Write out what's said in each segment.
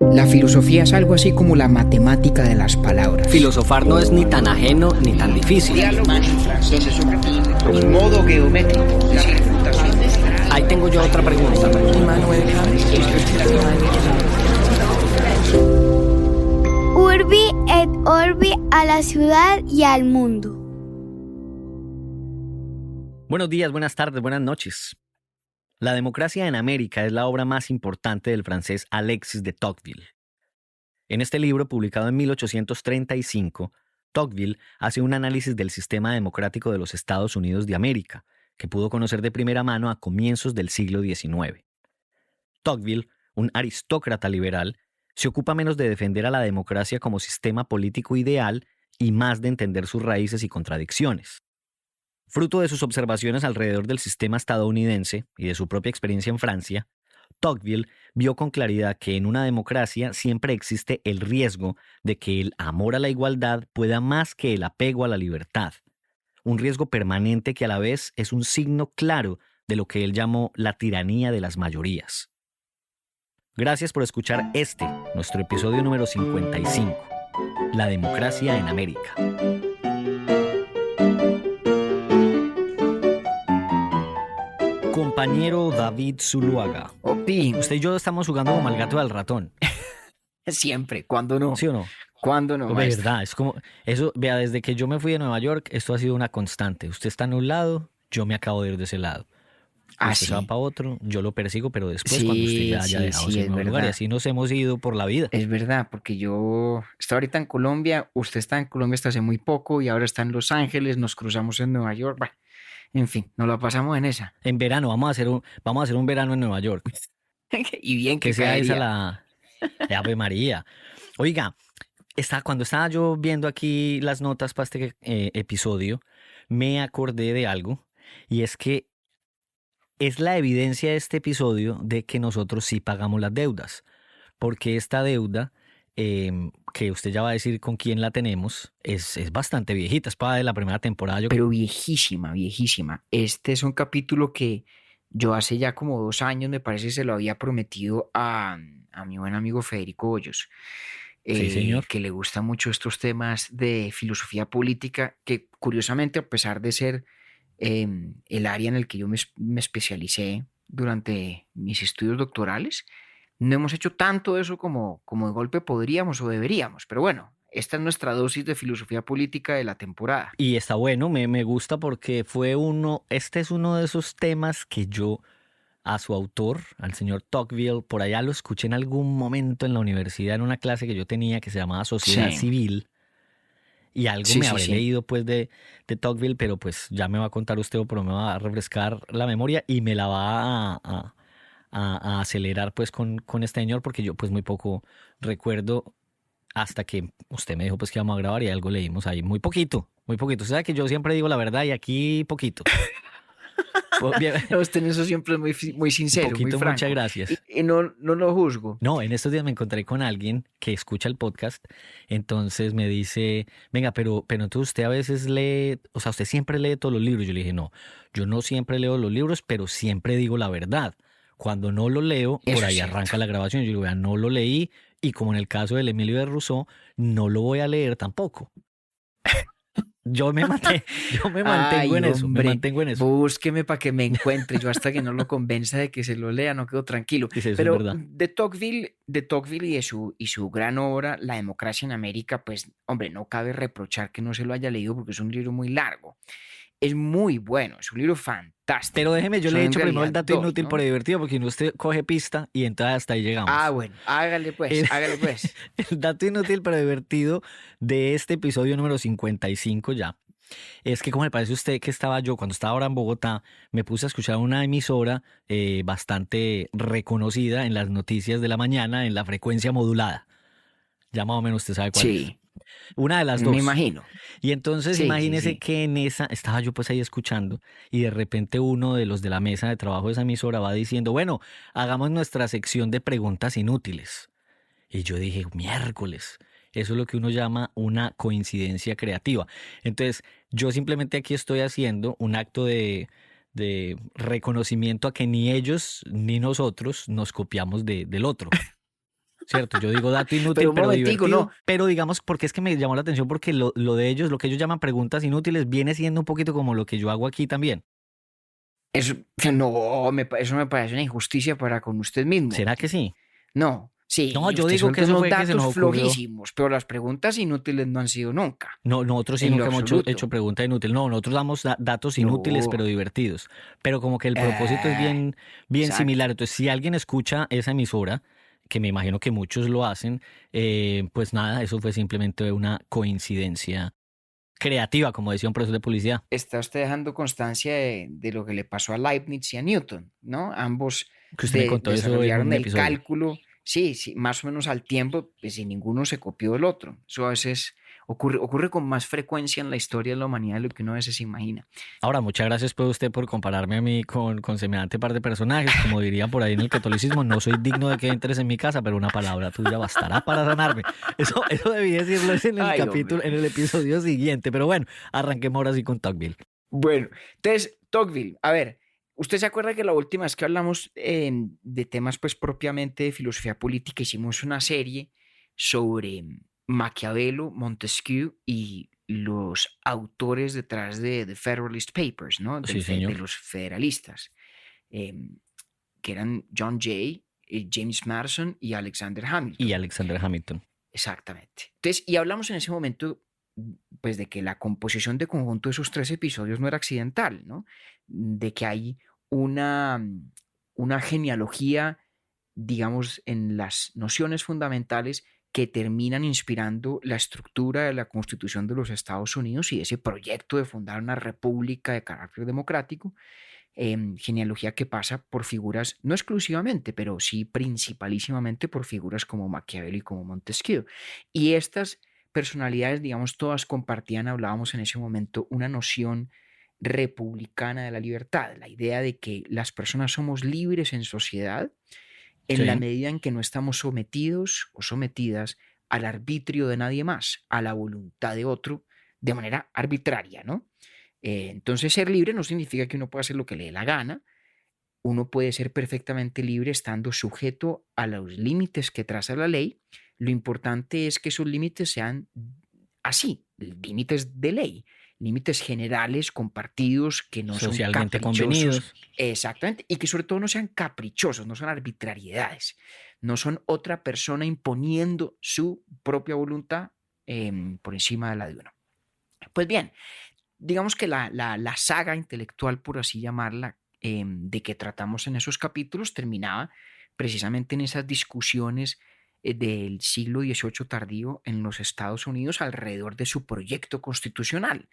La filosofía es algo así como la matemática de las palabras. Filosofar no es ni tan ajeno ni tan difícil. Modo geométrico. Ahí tengo yo otra pregunta. Urbi et Orbi, a la ciudad y al mundo. Buenos días, buenas tardes, buenas noches. La democracia en América es la obra más importante del francés Alexis de Tocqueville. En este libro, publicado en 1835, Tocqueville hace un análisis del sistema democrático de los Estados Unidos de América, que pudo conocer de primera mano a comienzos del siglo XIX. Tocqueville, un aristócrata liberal, se ocupa menos de defender a la democracia como sistema político ideal y más de entender sus raíces y contradicciones. Fruto de sus observaciones alrededor del sistema estadounidense y de su propia experiencia en Francia, Tocqueville vio con claridad que en una democracia siempre existe el riesgo de que el amor a la igualdad pueda más que el apego a la libertad. Un riesgo permanente que a la vez es un signo claro de lo que él llamó la tiranía de las mayorías. Gracias por escuchar nuestro episodio número 55, La democracia en América. Compañero David Zuluaga. Opi. Usted y yo estamos jugando como al gato y al ratón. Siempre, ¿cuándo no? ¿Sí o no? ¿Cuándo no, De maestro? verdad, es como eso, vea, desde que yo me fui de Nueva York, esto ha sido una constante. Usted está en un lado, yo me acabo de ir de ese lado. Ah, Usted sí. se va para otro, yo lo persigo, pero después cuando usted ya haya dejado ese es nuevo lugar. Y verdad. así nos hemos ido por la vida. Es verdad, porque yo estoy ahorita en Colombia, usted está en Colombia hasta hace muy poco y ahora está en Los Ángeles, nos cruzamos en Nueva York. Bueno, en fin, nos la pasamos en esa. En verano, vamos a hacer un verano en Nueva York. Y bien Que que sea esa caería. Ave María. Oiga, cuando estaba yo viendo aquí las notas para este episodio, me acordé de algo, y es que es la evidencia de este episodio de que nosotros sí pagamos las deudas, porque esta deuda, que usted ya va a decir con quién la tenemos, es bastante viejita, es para de la primera temporada. Pero viejísima, viejísima. Este es un capítulo que yo hace ya como 2 años, me parece, se lo había prometido a mi buen amigo Federico Hoyos, Sí, señor. que le gustan mucho estos temas de filosofía política, que curiosamente, a pesar de ser el área en el que yo me especialicé durante mis estudios doctorales, no hemos hecho tanto eso como de golpe podríamos o deberíamos, pero bueno, esta es nuestra dosis de filosofía política de la temporada. Y está bueno, me gusta porque este es uno de esos temas que yo a su autor, al señor Tocqueville, por allá lo escuché en algún momento en la universidad en una clase que yo tenía que se llamaba Sociedad Sí, Civil, y algo sí, me sí, habré sí. leído pues de Tocqueville, pero pues ya me va a contar usted, pero me va a refrescar la memoria y me la va a acelerar pues con este señor, porque yo pues muy poco recuerdo hasta que usted me dijo pues que íbamos a grabar y algo leímos ahí, muy poquito, muy poquito. Usted sabe que yo siempre digo la verdad y aquí poquito. Bien, Usted en eso siempre es muy sincero, muy poquito, muchas franco. gracias. Y no lo juzgo. No, en estos días me encontré con alguien que escucha el podcast, entonces me dice, venga, pero entonces usted a veces lee, o sea, usted siempre lee todos los libros. Yo le dije, no, yo no siempre leo los libros, pero siempre digo la verdad. Cuando no lo leo, por Eso es ahí cierto. arranca la grabación. Yo digo, vea, no lo leí, y como en el caso del Emilio de Rousseau, no lo voy a leer tampoco. Yo me mantengo en Ay, eso, me hombre, mantengo en eso. búsqueme para que me encuentre. Yo hasta que no lo convenza de que se lo lea, no quedo tranquilo. Dice, eso es Pero verdad. de Tocqueville y su gran obra, La democracia en América, pues, hombre, no cabe reprochar que no se lo haya leído porque es un libro muy largo. Es muy bueno, es un libro Pero fantástico. déjeme, yo le Son he en dicho primero el realidad dato dos, inútil por ¿no? divertido, porque no usted coge pista y entonces hasta ahí Ah, llegamos. bueno, hágale pues, El, hágale pues. el dato inútil pero divertido de este episodio número 55 ya, es que como le parece a usted que estaba yo, cuando estaba ahora en Bogotá, me puse a escuchar una emisora bastante reconocida en las noticias de la mañana en la frecuencia modulada. Ya más o menos usted sabe cuál es. Sí, Una de las me dos. imagino. Y entonces Sí, sí, imagínese sí. que en esa, estaba yo pues ahí escuchando, y de repente uno de los de la mesa de trabajo de esa emisora va diciendo, bueno, hagamos nuestra sección de preguntas inútiles. Y yo dije, miércoles, eso es lo que uno llama una coincidencia creativa. Entonces, yo simplemente aquí estoy haciendo un acto de reconocimiento a que ni ellos ni nosotros nos copiamos del otro. ¿cierto? Yo digo dato inútil, Pero un pero momentico, divertido. no. Pero digamos, porque es que me llamó la atención porque lo de ellos, lo que ellos llaman preguntas inútiles, viene siendo un poquito como lo que yo hago aquí también. Eso, no, eso me parece una injusticia para con usted mismo. ¿Será que sí? No, No, sí, yo usted digo que suelta eso unos fue que se datos nos ocurrió. flojísimos, pero las preguntas inútiles no han sido nunca, No, nosotros sí en lo nunca hemos hecho absoluto. pregunta inútil. No, nosotros damos datos inútiles pero No, divertidos. Pero como que el propósito es eh, bien, bien exacto. similar. Entonces, si alguien escucha esa emisora, que me imagino que muchos lo hacen, pues nada, eso fue simplemente una coincidencia creativa, como decía un profesor de publicidad. Está usted dejando constancia de lo que le pasó a Leibniz y a Newton, ¿no? Ambos Que usted me contó eso en desarrollaron un el episodio. cálculo, sí, sí, más o menos al tiempo, pues si ninguno se copió del otro. Eso a veces ocurre con más frecuencia en la historia de la humanidad de lo que uno a veces se imagina. Ahora, muchas gracias pues usted por compararme a mí con semejante par de personajes. Como dirían por ahí en el catolicismo, no soy digno de que entres en mi casa, pero una palabra tuya bastará para sanarme. Eso debí decirlo en el Ay, hombre. capítulo, en el episodio siguiente. Pero bueno, arranquemos ahora sí con Tocqueville. Bueno, entonces, Tocqueville, a ver, ¿usted se acuerda que la última vez que hablamos de temas pues propiamente de filosofía política hicimos una serie sobre Maquiavelo, Montesquieu y los autores detrás de The Federalist Papers, ¿no? Sí, De señor. los federalistas, eh, que eran John Jay, James Madison y Alexander Y Hamilton. Alexander Hamilton. Exactamente. Entonces, y hablamos en ese momento, pues, de que la composición de conjunto de esos 3 episodios no era accidental, ¿no? De que hay una, una genealogía, digamos, en las nociones fundamentales que terminan inspirando la estructura de la Constitución de los Estados Unidos y ese proyecto de fundar una república de carácter democrático, genealogía que pasa por figuras, no exclusivamente, pero sí principalísimamente por figuras como Maquiavelo y como Montesquieu. Y estas personalidades, digamos, todas compartían, hablábamos en ese momento, una noción republicana de la libertad, la idea de que las personas somos libres en sociedad en la Sí. medida en que no estamos sometidos o sometidas al arbitrio de nadie más, a la voluntad de otro, de manera arbitraria, ¿no? Entonces, ser libre no significa que uno pueda hacer lo que le dé la gana. Uno puede ser perfectamente libre estando sujeto a los límites que traza la ley. Lo importante es que esos límites sean así, límites de ley, límites generales, compartidos, que no son Socialmente caprichosos, convenidos. exactamente, y que sobre todo no sean caprichosos, no son arbitrariedades, no son otra persona imponiendo su propia voluntad por encima de la de uno. Pues bien, digamos que la saga intelectual, por así llamarla, de que tratamos en esos capítulos, terminaba precisamente en esas discusiones del siglo XVIII tardío en los Estados Unidos alrededor de su proyecto constitucional.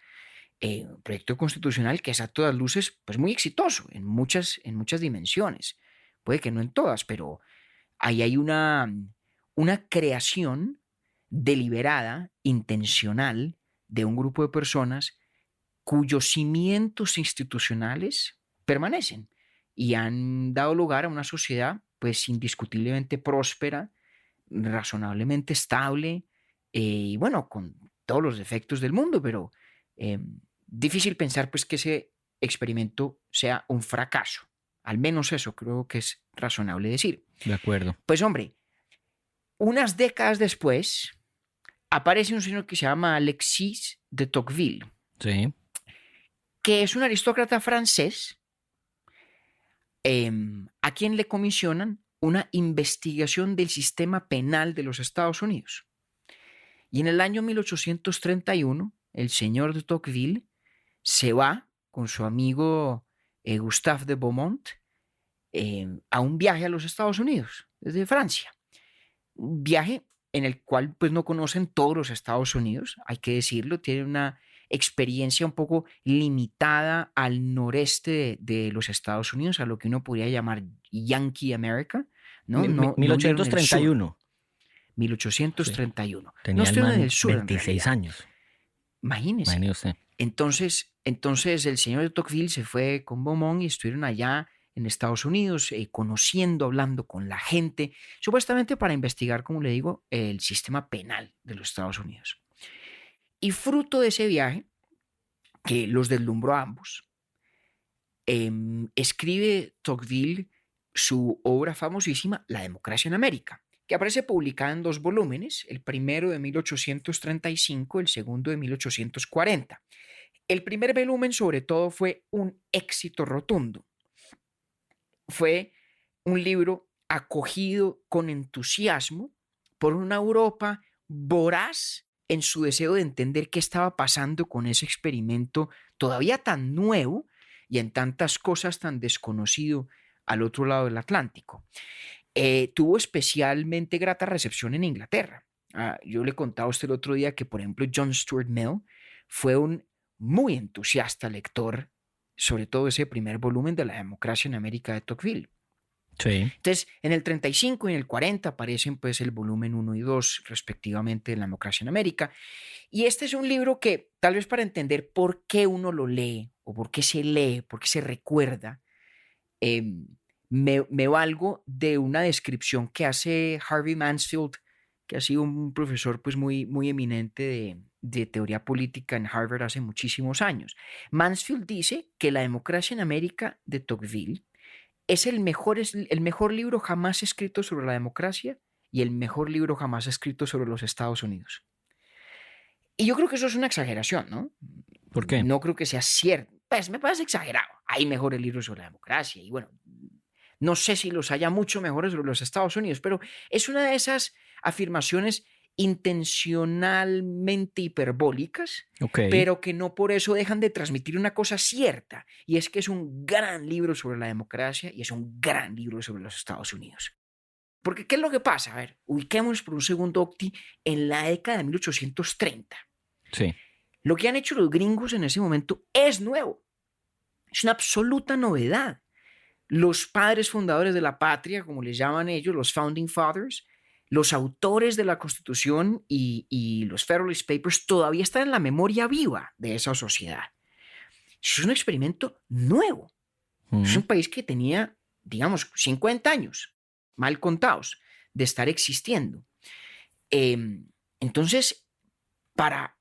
Un proyecto constitucional que es a todas luces pues muy exitoso en muchas dimensiones. Puede que no en todas, pero ahí hay una creación deliberada, intencional, de un grupo de personas cuyos cimientos institucionales permanecen y han dado lugar a una sociedad pues indiscutiblemente próspera, razonablemente estable y bueno, con todos los defectos del mundo, pero eh, difícil pensar pues que ese experimento sea un fracaso. Al menos eso creo que es razonable decir. De acuerdo. Pues hombre, unas décadas después aparece un señor que se llama Alexis de Tocqueville, Sí. que es un aristócrata francés a quien le comisionan una investigación del sistema penal de los Estados Unidos. Y en el año 1831, el señor de Tocqueville se va con su amigo Gustave de Beaumont a un viaje a los Estados Unidos, desde Francia. Un viaje en el cual pues no conocen todos los Estados Unidos, hay que decirlo, tienen una experiencia un poco limitada al noreste de los Estados Unidos, a lo que uno podría llamar Yankee America, ¿no? No vieron el sur, 1831. Sí. 1831. No Tenía el estuvieron en man el sur en 26 realidad. años. Imagínense. Imagine usted. Entonces el señor de Tocqueville se fue con Beaumont y estuvieron allá en Estados Unidos, conociendo, hablando con la gente, supuestamente para investigar, como le digo, el sistema penal de los Estados Unidos. Y fruto de ese viaje, que los deslumbró a ambos, escribe Tocqueville su obra famosísima, La democracia en América, que aparece publicada en 2 volúmenes, el primero de 1835, el segundo de 1840. El primer volumen, sobre todo, fue un éxito rotundo. Fue un libro acogido con entusiasmo por una Europa voraz en su deseo de entender qué estaba pasando con ese experimento todavía tan nuevo y en tantas cosas tan desconocido al otro lado del Atlántico. Tuvo especialmente grata recepción en Inglaterra. Yo le contaba a usted el otro día que, por ejemplo, John Stuart Mill fue un muy entusiasta lector, sobre todo ese primer volumen de La democracia en América de Tocqueville. Sí. Entonces, en el 35 y en el 40 aparecen pues el volumen 1 y 2 respectivamente de La democracia en América. Y este es un libro que tal vez para entender por qué uno lo lee o por qué se recuerda, me valgo de una descripción que hace Harvey Mansfield, que ha sido un profesor pues muy eminente de teoría política en Harvard hace muchísimos años. Mansfield dice que La democracia en América de Tocqueville es el mejor libro jamás escrito sobre la democracia y el mejor libro jamás escrito sobre los Estados Unidos. Y yo creo que eso es una exageración, ¿no? ¿Por qué? No creo que sea cierto. Pues me parece exagerado. Hay mejores libros sobre la democracia y bueno, no sé si los haya mucho mejores sobre los Estados Unidos, pero es una de esas afirmaciones intencionalmente hiperbólicas, pero que no por eso dejan de transmitir una cosa cierta, y es que es un gran libro sobre la democracia y es un gran libro sobre los Estados Unidos. Porque, ¿qué es lo que pasa? A ver, ubiquémonos por un segundo, Octi, en la década de 1830. Sí. Lo que han hecho los gringos en ese momento es nuevo. Es una absoluta novedad. Los padres fundadores de la patria, como les llaman ellos, los Founding Fathers, los autores de la Constitución y los Federalist Papers todavía están en la memoria viva de esa sociedad. Es un experimento nuevo. Es un país que tenía, digamos, 50 años, mal contados, de estar existiendo. Entonces, para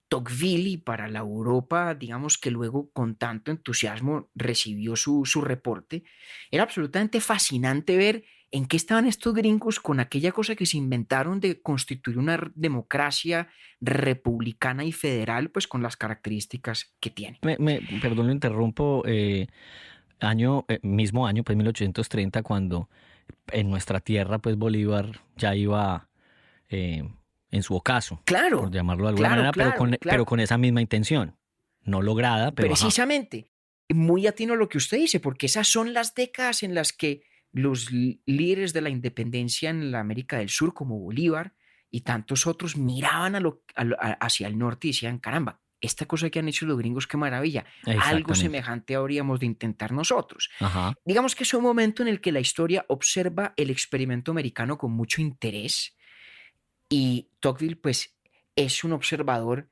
Tocqueville y para la Europa, digamos, que luego con tanto entusiasmo recibió su reporte, era absolutamente fascinante ver en qué estaban estos gringos con aquella cosa que se inventaron de constituir una democracia republicana y federal, pues con las características que tiene. Perdón, lo interrumpo. Mismo año, pues 1830, cuando en nuestra tierra, pues Bolívar ya iba en su ocaso, claro, por llamarlo de alguna manera, pero con esa misma intención, no lograda, pero precisamente, muy atino a lo que usted dice, porque esas son las décadas en las que los líderes de la independencia en la América del Sur, como Bolívar y tantos otros, miraban hacia el norte y decían, caramba, esta cosa que han hecho los gringos, qué maravilla, algo semejante habríamos de intentar nosotros. Ajá. Digamos que es un momento en el que la historia observa el experimento americano con mucho interés, y Tocqueville pues es un observador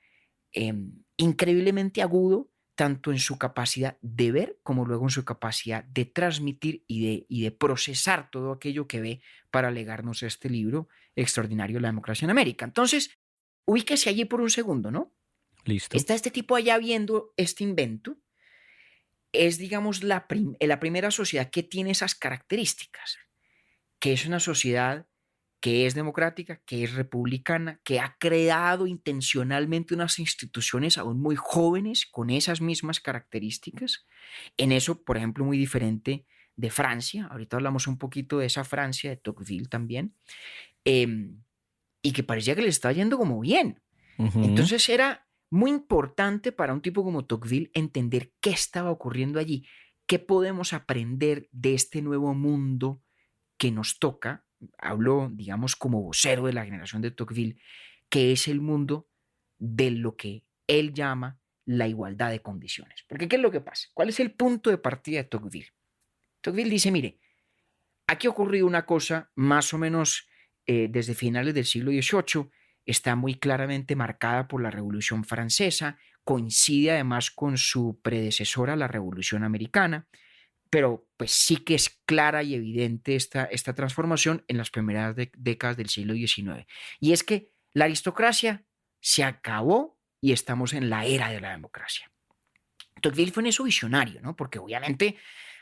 increíblemente agudo, tanto en su capacidad de ver como luego en su capacidad de transmitir y de procesar todo aquello que ve para legarnos este libro extraordinario, La democracia en América. Entonces, ubíquese allí por un segundo, ¿no? Listo. Está este tipo allá viendo este invento. Es, digamos, la primera sociedad que tiene esas características, que es una sociedad que es democrática, que es republicana, que ha creado intencionalmente unas instituciones aún muy jóvenes con esas mismas características. En eso, por ejemplo, muy diferente de Francia. Ahorita hablamos un poquito de esa Francia, de Tocqueville también, y que parecía que le estaba yendo como bien. Uh-huh. Entonces era muy importante para un tipo como Tocqueville entender qué estaba ocurriendo allí, qué podemos aprender de este nuevo mundo que nos toca. Hablo, digamos, como vocero de la generación de Tocqueville, que es el mundo de lo que él llama la igualdad de condiciones. Porque ¿qué es lo que pasa? ¿Cuál es el punto de partida de Tocqueville? Tocqueville dice, mire, aquí ha ocurrido una cosa más o menos desde finales del siglo XVIII, está muy claramente marcada por la Revolución Francesa, coincide además con su predecesora, la Revolución Americana, pero pues sí que es clara y evidente esta transformación en las primeras décadas del siglo XIX. Y es que la aristocracia se acabó y estamos en la era de la democracia. Tocqueville fue en eso visionario, ¿no? Porque obviamente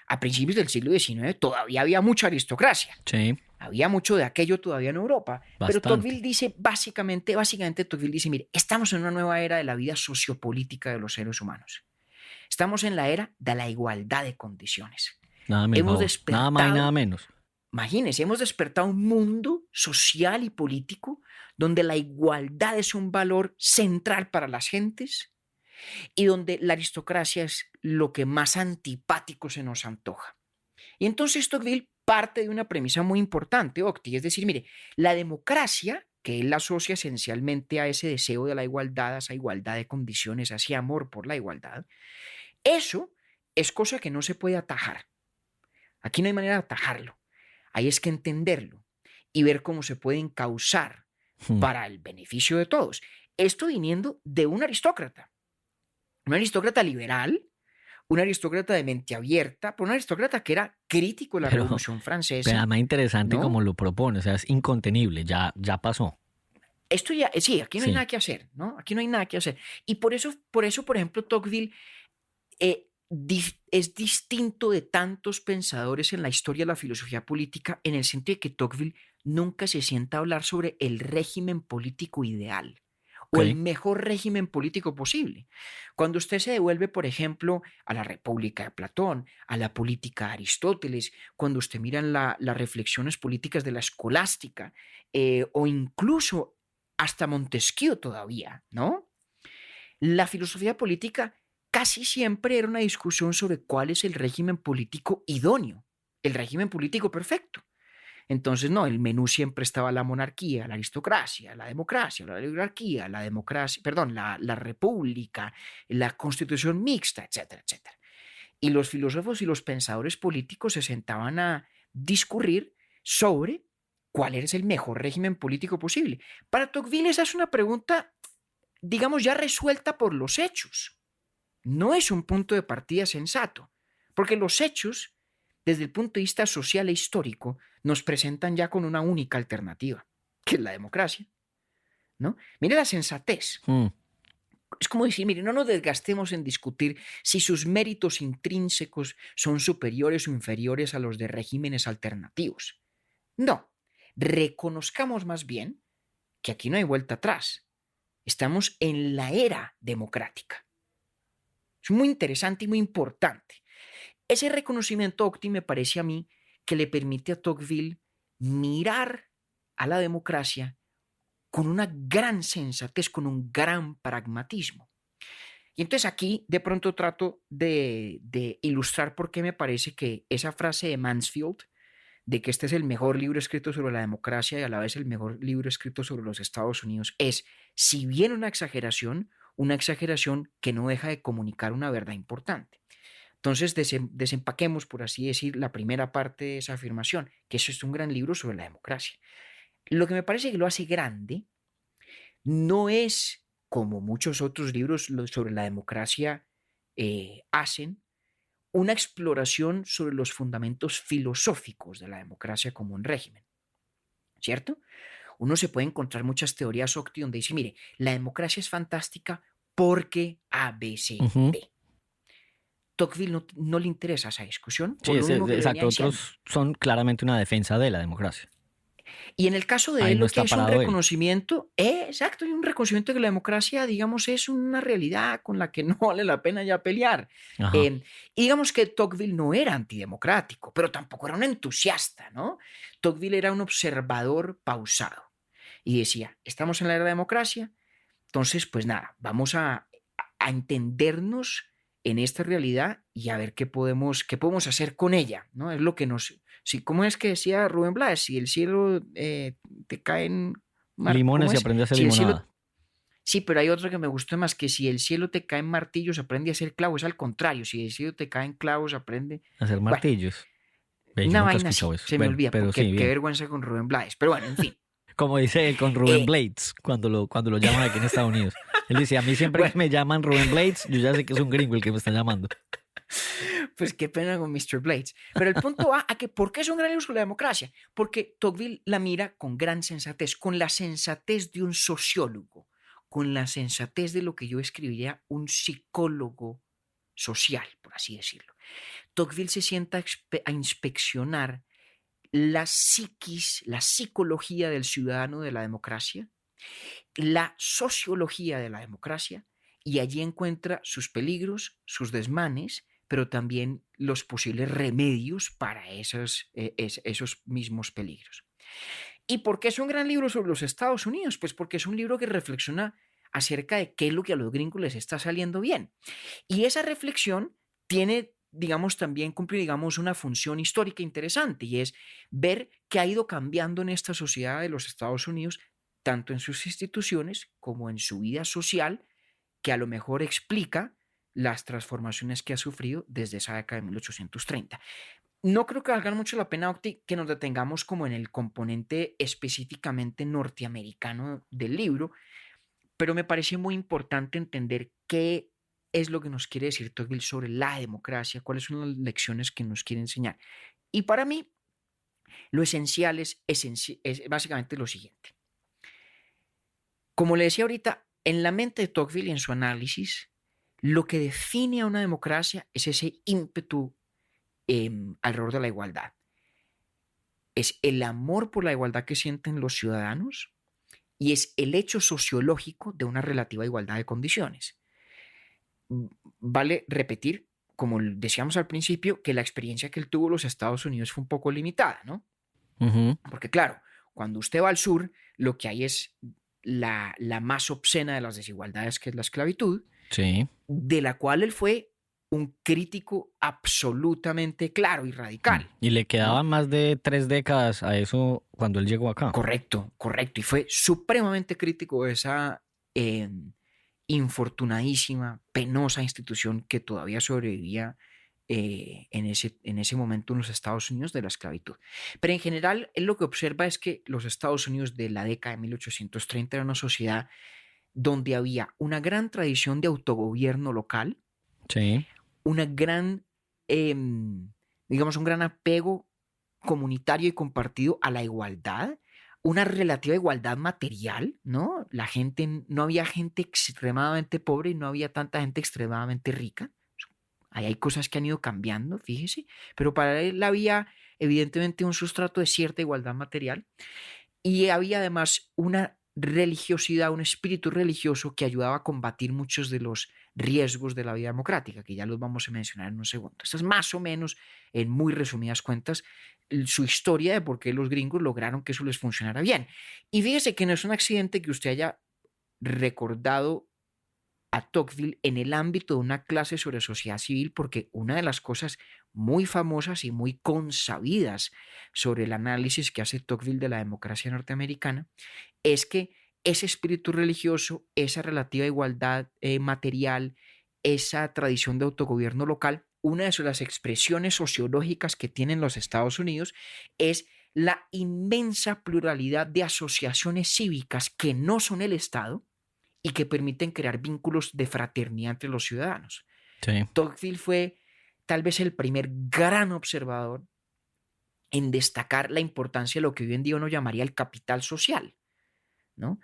a principios del siglo XIX todavía había mucha aristocracia. Sí. Había mucho de aquello todavía en Europa, pero Bastante. Tocqueville dice, básicamente Tocqueville dice, mire, estamos en una nueva era de la vida sociopolítica de los seres humanos. Estamos en la era de la igualdad de condiciones. Nada a mi Hemos favor. Nada más y nada despertado, menos. imagínense, hemos despertado un mundo social y político donde la igualdad es un valor central para las gentes y donde la aristocracia es lo que más antipático se nos antoja. Y entonces Tocqueville parte de una premisa muy importante, Octi, es decir, mire, la democracia, que él la asocia esencialmente a ese deseo de la igualdad, a esa igualdad de condiciones, a ese amor por la igualdad, eso es cosa que no se puede atajar. Aquí no hay manera de atajarlo. Hay es que entenderlo y ver cómo se puede encauzar Hmm. para el beneficio de todos. Esto viniendo de un aristócrata liberal, un aristócrata de mente abierta, pero un aristócrata que era crítico de la Pero, Revolución pero Francesa, además interesante como ¿no? lo propone, o sea, es incontenible, ya pasó. Esto ya, sí, aquí no hay Sí. nada que hacer, ¿no? Aquí no hay nada que hacer. Y por ejemplo, Tocqueville es distinto de tantos pensadores en la historia de la filosofía política en el sentido de que Tocqueville nunca se sienta a hablar sobre el régimen político ideal o el Ok. mejor régimen político posible. Cuando usted se devuelve, por ejemplo, a la República de Platón, a la política de Aristóteles, cuando usted mira las reflexiones políticas de la escolástica, o incluso hasta Montesquieu todavía, ¿no? La filosofía política casi siempre era una discusión sobre cuál es el régimen político idóneo, el régimen político perfecto. Entonces, no, el menú siempre estaba la monarquía, la aristocracia, la oligarquía, la democracia, perdón, la república, la constitución mixta, etcétera, etcétera. Y los filósofos y los pensadores políticos se sentaban a discurrir sobre cuál es el mejor régimen político posible. Para Tocqueville esa es una pregunta, digamos, ya resuelta por los hechos. No es un punto de partida sensato, porque los hechos, desde el punto de vista social e histórico, nos presentan ya con una única alternativa, que es la democracia, ¿no? Mire la sensatez. Hmm. Es como decir, mire, no nos desgastemos en discutir si sus méritos intrínsecos son superiores o inferiores a los de regímenes alternativos. No, reconozcamos más bien que aquí no hay vuelta atrás. Estamos en la era democrática. Es muy interesante y muy importante. Ese reconocimiento, Octi, me parece a mí que le permite a Tocqueville mirar a la democracia con una gran sensatez, con un gran pragmatismo. Y entonces aquí de pronto trato de ilustrar por qué me parece que esa frase de Mansfield, de que este es el mejor libro escrito sobre la democracia y a la vez el mejor libro escrito sobre los Estados Unidos, es, si bien una exageración que no deja de comunicar una verdad importante. Entonces desempaquemos, por así decir, la primera parte de esa afirmación, que eso es un gran libro sobre la democracia. Lo que me parece que lo hace grande no es, como muchos otros libros sobre la democracia hacen, una exploración sobre los fundamentos filosóficos de la democracia como un régimen, ¿cierto? Uno se puede encontrar muchas teorías Octi donde dice, mire, la democracia es fantástica porque A, B, C, Ujú. D. Tocqueville no le interesa esa discusión Sí, por lo mismo que le venía exacto. diciendo. Otros son claramente una defensa de la democracia. Y en el caso de Ahí él, no lo que está hay es un parado él. reconocimiento, exacto, y un reconocimiento de que la democracia, digamos, es una realidad con la que no vale la pena ya pelear. Ajá. Y digamos que Tocqueville no era antidemocrático, pero tampoco era un entusiasta, ¿no? Tocqueville era un observador pausado y decía, estamos en la era de la democracia, entonces, pues nada, vamos a entendernos en esta realidad y a ver qué podemos hacer con ella, ¿no? Es lo que nos... Sí, ¿cómo es que decía Rubén Blades? Si el cielo te cae en... ¿Cómo Limones y es? aprende a hacer Si el cielo... limonada. Sí, pero hay otro que me gustó más, que si el cielo te cae en martillos, aprende a hacer clavos. Es al contrario, si el cielo te cae en clavos, aprende... Hacer Bueno, martillos. Ve, yo una nunca he vaina escuchado así, eso. se me Bueno, olvida, pero porque sí, qué bien. vergüenza con Rubén Blades. Pero bueno, en fin. Como dice él con Rubén Eh, Blades cuando lo llaman aquí en Estados Unidos. Él dice, a mí siempre que bueno, me llaman Rubén Blades, yo ya sé que es un gringo el que me está llamando. pues qué pena con Mr. Blades. Pero el punto va a que, ¿por qué es un gran uso de la democracia? Porque Tocqueville la mira con gran sensatez, con la sensatez de un sociólogo, con la sensatez de lo que yo escribiría un psicólogo social, por así decirlo. Tocqueville se sienta a inspeccionar la psiquis, la psicología del ciudadano de la democracia, la sociología de la democracia, y allí encuentra sus peligros, sus desmanes, pero también los posibles remedios para esos mismos peligros. ¿Y por qué es un gran libro sobre los Estados Unidos? Pues porque es un libro que reflexiona acerca de qué es lo que a los gringos les está saliendo bien. Y esa reflexión tiene, digamos, también cumple, digamos, una función histórica interesante, y es ver qué ha ido cambiando en esta sociedad de los Estados Unidos, tanto en sus instituciones como en su vida social, que a lo mejor explica las transformaciones que ha sufrido desde esa década de 1830. No creo que valga mucho la pena, Octi, que nos detengamos como en el componente específicamente norteamericano del libro, pero me parece muy importante entender qué es lo que nos quiere decir Tocqueville sobre la democracia, cuáles son las lecciones que nos quiere enseñar. Y para mí, lo esencial es básicamente lo siguiente. Como le decía ahorita, en la mente de Tocqueville y en su análisis, lo que define a una democracia es ese ímpetu alrededor de la igualdad. Es el amor por la igualdad que sienten los ciudadanos y es el hecho sociológico de una relativa igualdad de condiciones. Vale repetir, como decíamos al principio, que la experiencia que él tuvo en los Estados Unidos fue un poco limitada, ¿no? Porque claro, cuando usted va al sur, lo que hay es la más obscena de las desigualdades, que es la esclavitud, Sí. de la cual él fue un crítico absolutamente claro y radical. Y le ¿no? quedaban más de 3 décadas a eso cuando él llegó acá. Correcto. Y fue supremamente crítico de esa infortunadísima, penosa institución que todavía sobrevivía en ese momento en los Estados Unidos, de la esclavitud. Pero en general, él lo que observa es que los Estados Unidos de la década de 1830 era una sociedad donde había una gran tradición de autogobierno local, Sí. una gran, digamos, un gran apego comunitario y compartido a la igualdad, una relativa igualdad material, ¿no? No había gente extremadamente pobre y no había tanta gente extremadamente rica. Ahí hay cosas que han ido cambiando, fíjese, pero para él había evidentemente un sustrato de cierta igualdad material, y había además una religiosidad, un espíritu religioso que ayudaba a combatir muchos de los riesgos de la vida democrática, que ya los vamos a mencionar en un segundo. Esta es más o menos, en muy resumidas cuentas, su historia de por qué los gringos lograron que eso les funcionara bien. Y fíjese que no es un accidente que usted haya recordado a Tocqueville en el ámbito de una clase sobre sociedad civil, porque una de las cosas muy famosas y muy consabidas sobre el análisis que hace Tocqueville de la democracia norteamericana es que ese espíritu religioso, esa relativa igualdad material, esa tradición de autogobierno local, una de las expresiones sociológicas que tienen los Estados Unidos es la inmensa pluralidad de asociaciones cívicas que no son el Estado y que permiten crear vínculos de fraternidad entre los ciudadanos. Sí. Tocqueville fue tal vez el primer gran observador en destacar la importancia de lo que hoy en día uno llamaría el capital social, ¿no?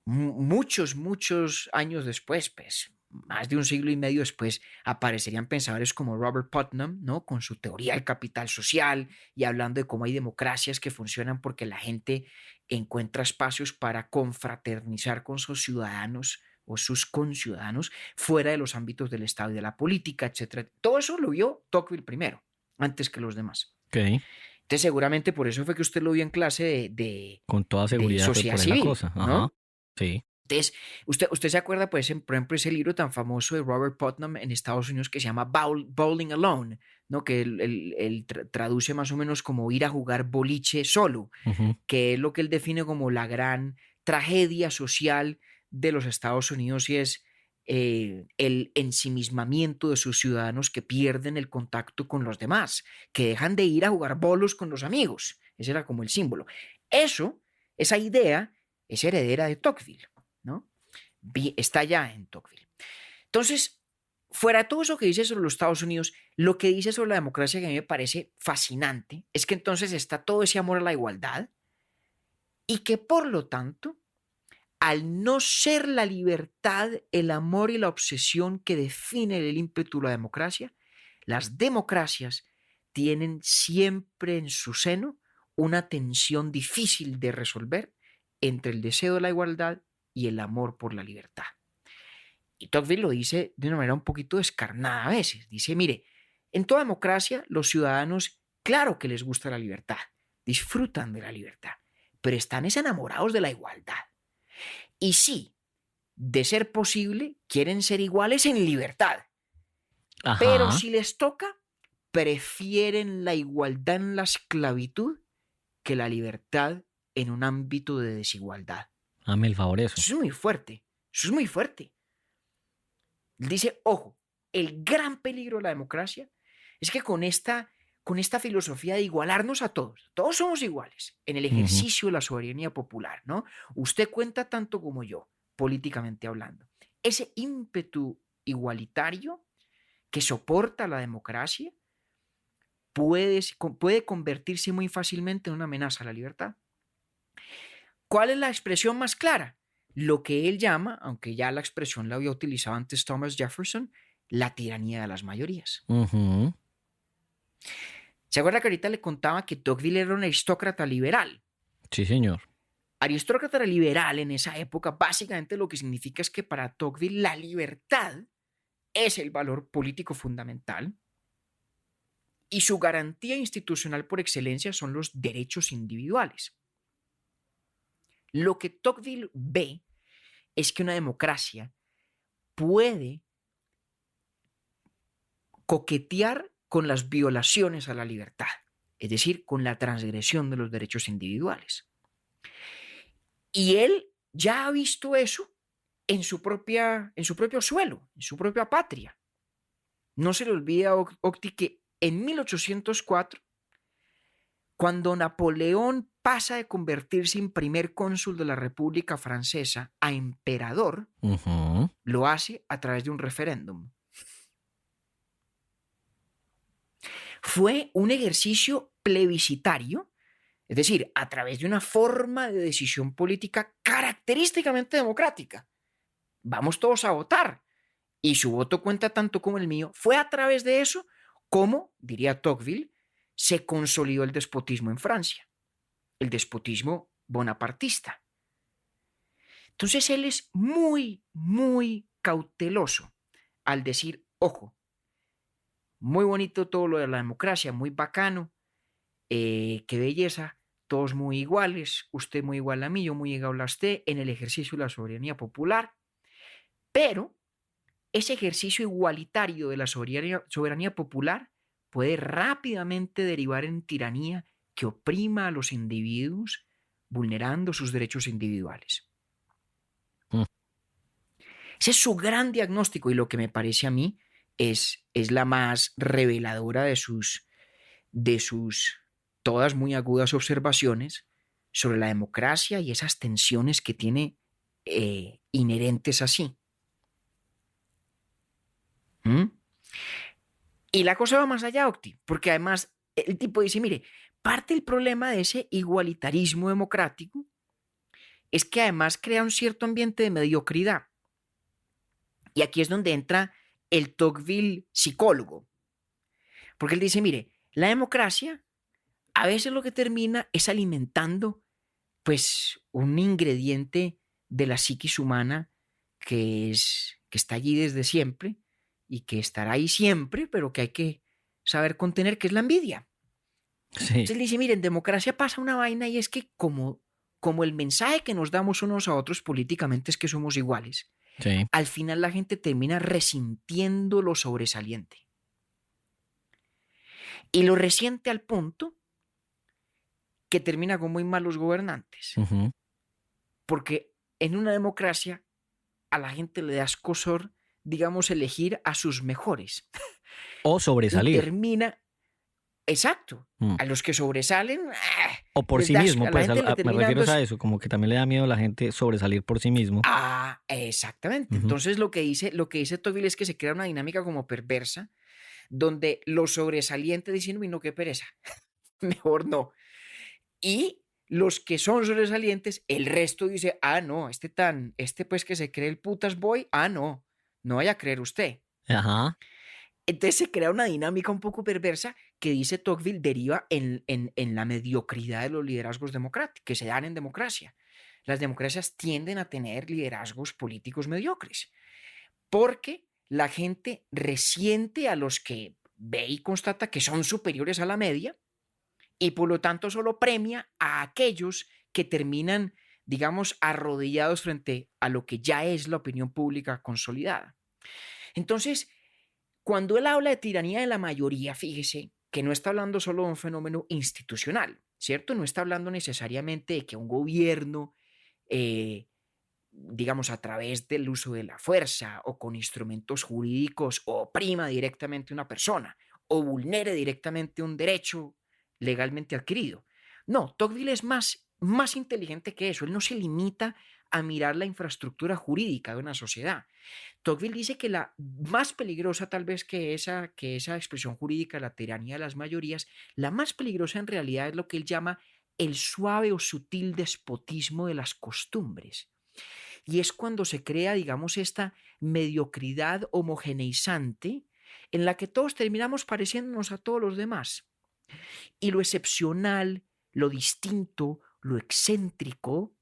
Muchos años después, pues más de un siglo y medio después, aparecerían pensadores como Robert Putnam, ¿no? Con su teoría del capital social y hablando de cómo hay democracias que funcionan porque la gente encuentra espacios para confraternizar con sus ciudadanos o sus conciudadanos fuera de los ámbitos del Estado y de la política, etcétera. Todo eso lo vio Tocqueville primero, antes que los demás. Okay. Entonces, seguramente por eso fue que usted lo vio en clase Con toda seguridad de sociedad fue por ahí la civil, cosa. Ajá. ¿no? Sí. Entonces, usted se acuerda, pues, por ejemplo, ese libro tan famoso de Robert Putnam en Estados Unidos que se llama Bowling Alone, ¿no? Que él traduce más o menos como ir a jugar boliche solo, que es lo que él define como la gran tragedia social de los Estados Unidos, y es el ensimismamiento de sus ciudadanos que pierden el contacto con los demás, que dejan de ir a jugar bolos con los amigos. Ese era como el símbolo. Esa idea es heredera de Tocqueville, ¿no? Está ya en Tocqueville. Entonces, fuera de todo eso que dice sobre los Estados Unidos, lo que dice sobre la democracia, que a mí me parece fascinante, es que entonces está todo ese amor a la igualdad y que por lo tanto, al no ser la libertad, el amor y la obsesión que definen el ímpetu de la democracia, las democracias tienen siempre en su seno una tensión difícil de resolver entre el deseo de la igualdad y el amor por la libertad. Y Tocqueville lo dice de una manera un poquito descarnada a veces. Dice, mire, en toda democracia los ciudadanos, claro que les gusta la libertad, disfrutan de la libertad, pero están enamorados de la igualdad. Y sí, de ser posible, quieren ser iguales en libertad. Ajá. Pero si les toca, prefieren la igualdad en la esclavitud que la libertad en un ámbito de desigualdad. Dame el favor eso. Eso es muy fuerte. Eso es muy fuerte. Dice, ojo, el gran peligro de la democracia es que con esta filosofía de igualarnos a todos somos iguales en el ejercicio de la soberanía popular, ¿no? Usted cuenta tanto como yo, políticamente hablando. Ese ímpetu igualitario que soporta la democracia puede convertirse muy fácilmente en una amenaza a la libertad. ¿Cuál es la expresión más clara? Lo que él llama, aunque ya la expresión la había utilizado antes Thomas Jefferson, la tiranía de las mayorías. ¿Se acuerda que ahorita le contaba que Tocqueville era un aristócrata liberal? Sí, señor. Aristócrata liberal en esa época, básicamente lo que significa es que para Tocqueville la libertad es el valor político fundamental y su garantía institucional por excelencia son los derechos individuales. Lo que Tocqueville ve es que una democracia puede coquetear con las violaciones a la libertad, es decir, con la transgresión de los derechos individuales. Y él ya ha visto eso en su propio suelo, en su propia patria. No se le olvida, Octi, que en 1804, cuando Napoleón pasa de convertirse en primer cónsul de la República Francesa a emperador, lo hace a través de un referéndum. Fue un ejercicio plebiscitario, es decir, a través de una forma de decisión política característicamente democrática. Vamos todos a votar y su voto cuenta tanto como el mío. Fue a través de eso como, diría Tocqueville, se consolidó el despotismo en Francia, el despotismo bonapartista. Entonces él es muy, muy cauteloso al decir, ojo, muy bonito todo lo de la democracia, muy bacano, qué belleza, todos muy iguales, usted muy igual a mí, yo muy igual a usted, en el ejercicio de la soberanía popular, pero ese ejercicio igualitario de la soberanía popular puede rápidamente derivar en tiranía que oprima a los individuos, vulnerando sus derechos individuales. Ese es su gran diagnóstico y lo que me parece a mí es la más reveladora de sus todas muy agudas observaciones sobre la democracia y esas tensiones que tiene inherentes así. Y la cosa va más allá, Octi, porque además el tipo dice, mire, parte del problema de ese igualitarismo democrático es que además crea un cierto ambiente de mediocridad. Y aquí es donde entra el Tocqueville psicólogo. Porque él dice, mire, la democracia a veces lo que termina es alimentando pues un ingrediente de la psiquis humana que está allí desde siempre y que estará ahí siempre, pero que hay que saber contener, que es la envidia. Sí. Entonces él dice, mire, en democracia pasa una vaina y es que como el mensaje que nos damos unos a otros políticamente es que somos iguales, sí, al final la gente termina resintiendo lo sobresaliente. Y lo resiente al punto que termina con muy malos gobernantes. Porque en una democracia a la gente le da escozor, digamos, elegir a sus mejores. O sobresalir. Y termina, exacto, a los que sobresalen. O por sí mismo, pues me refiero a eso, como que también le da miedo a la gente sobresalir por sí mismo. Exactamente. Entonces lo que dice Tocqueville es que se crea una dinámica como perversa, donde los sobresalientes dicen, uy, no, qué pereza, mejor no. Y los que son sobresalientes, el resto dice, no, este pues que se cree el putas boy, no vaya a creer usted. Ajá. Entonces se crea una dinámica un poco perversa que, dice Tocqueville, deriva en la mediocridad de los liderazgos democráticos que se dan en democracia. Las democracias tienden a tener liderazgos políticos mediocres porque la gente resiente a los que ve y constata que son superiores a la media y por lo tanto solo premia a aquellos que terminan, digamos, arrodillados frente a lo que ya es la opinión pública consolidada. Entonces, cuando él habla de tiranía de la mayoría, fíjese que no está hablando solo de un fenómeno institucional, ¿cierto? No está hablando necesariamente de que un gobierno, digamos, a través del uso de la fuerza o con instrumentos jurídicos oprima directamente a una persona o vulnere directamente un derecho legalmente adquirido. No, Tocqueville es más inteligente que eso. Él no se limita a mirar la infraestructura jurídica de una sociedad. Tocqueville dice que la más peligrosa, tal vez que esa expresión jurídica, la tiranía de las mayorías, la más peligrosa en realidad es lo que él llama el suave o sutil despotismo de las costumbres. Y es cuando se crea, digamos, esta mediocridad homogeneizante en la que todos terminamos pareciéndonos a todos los demás. Y lo excepcional, lo distinto, lo excéntrico,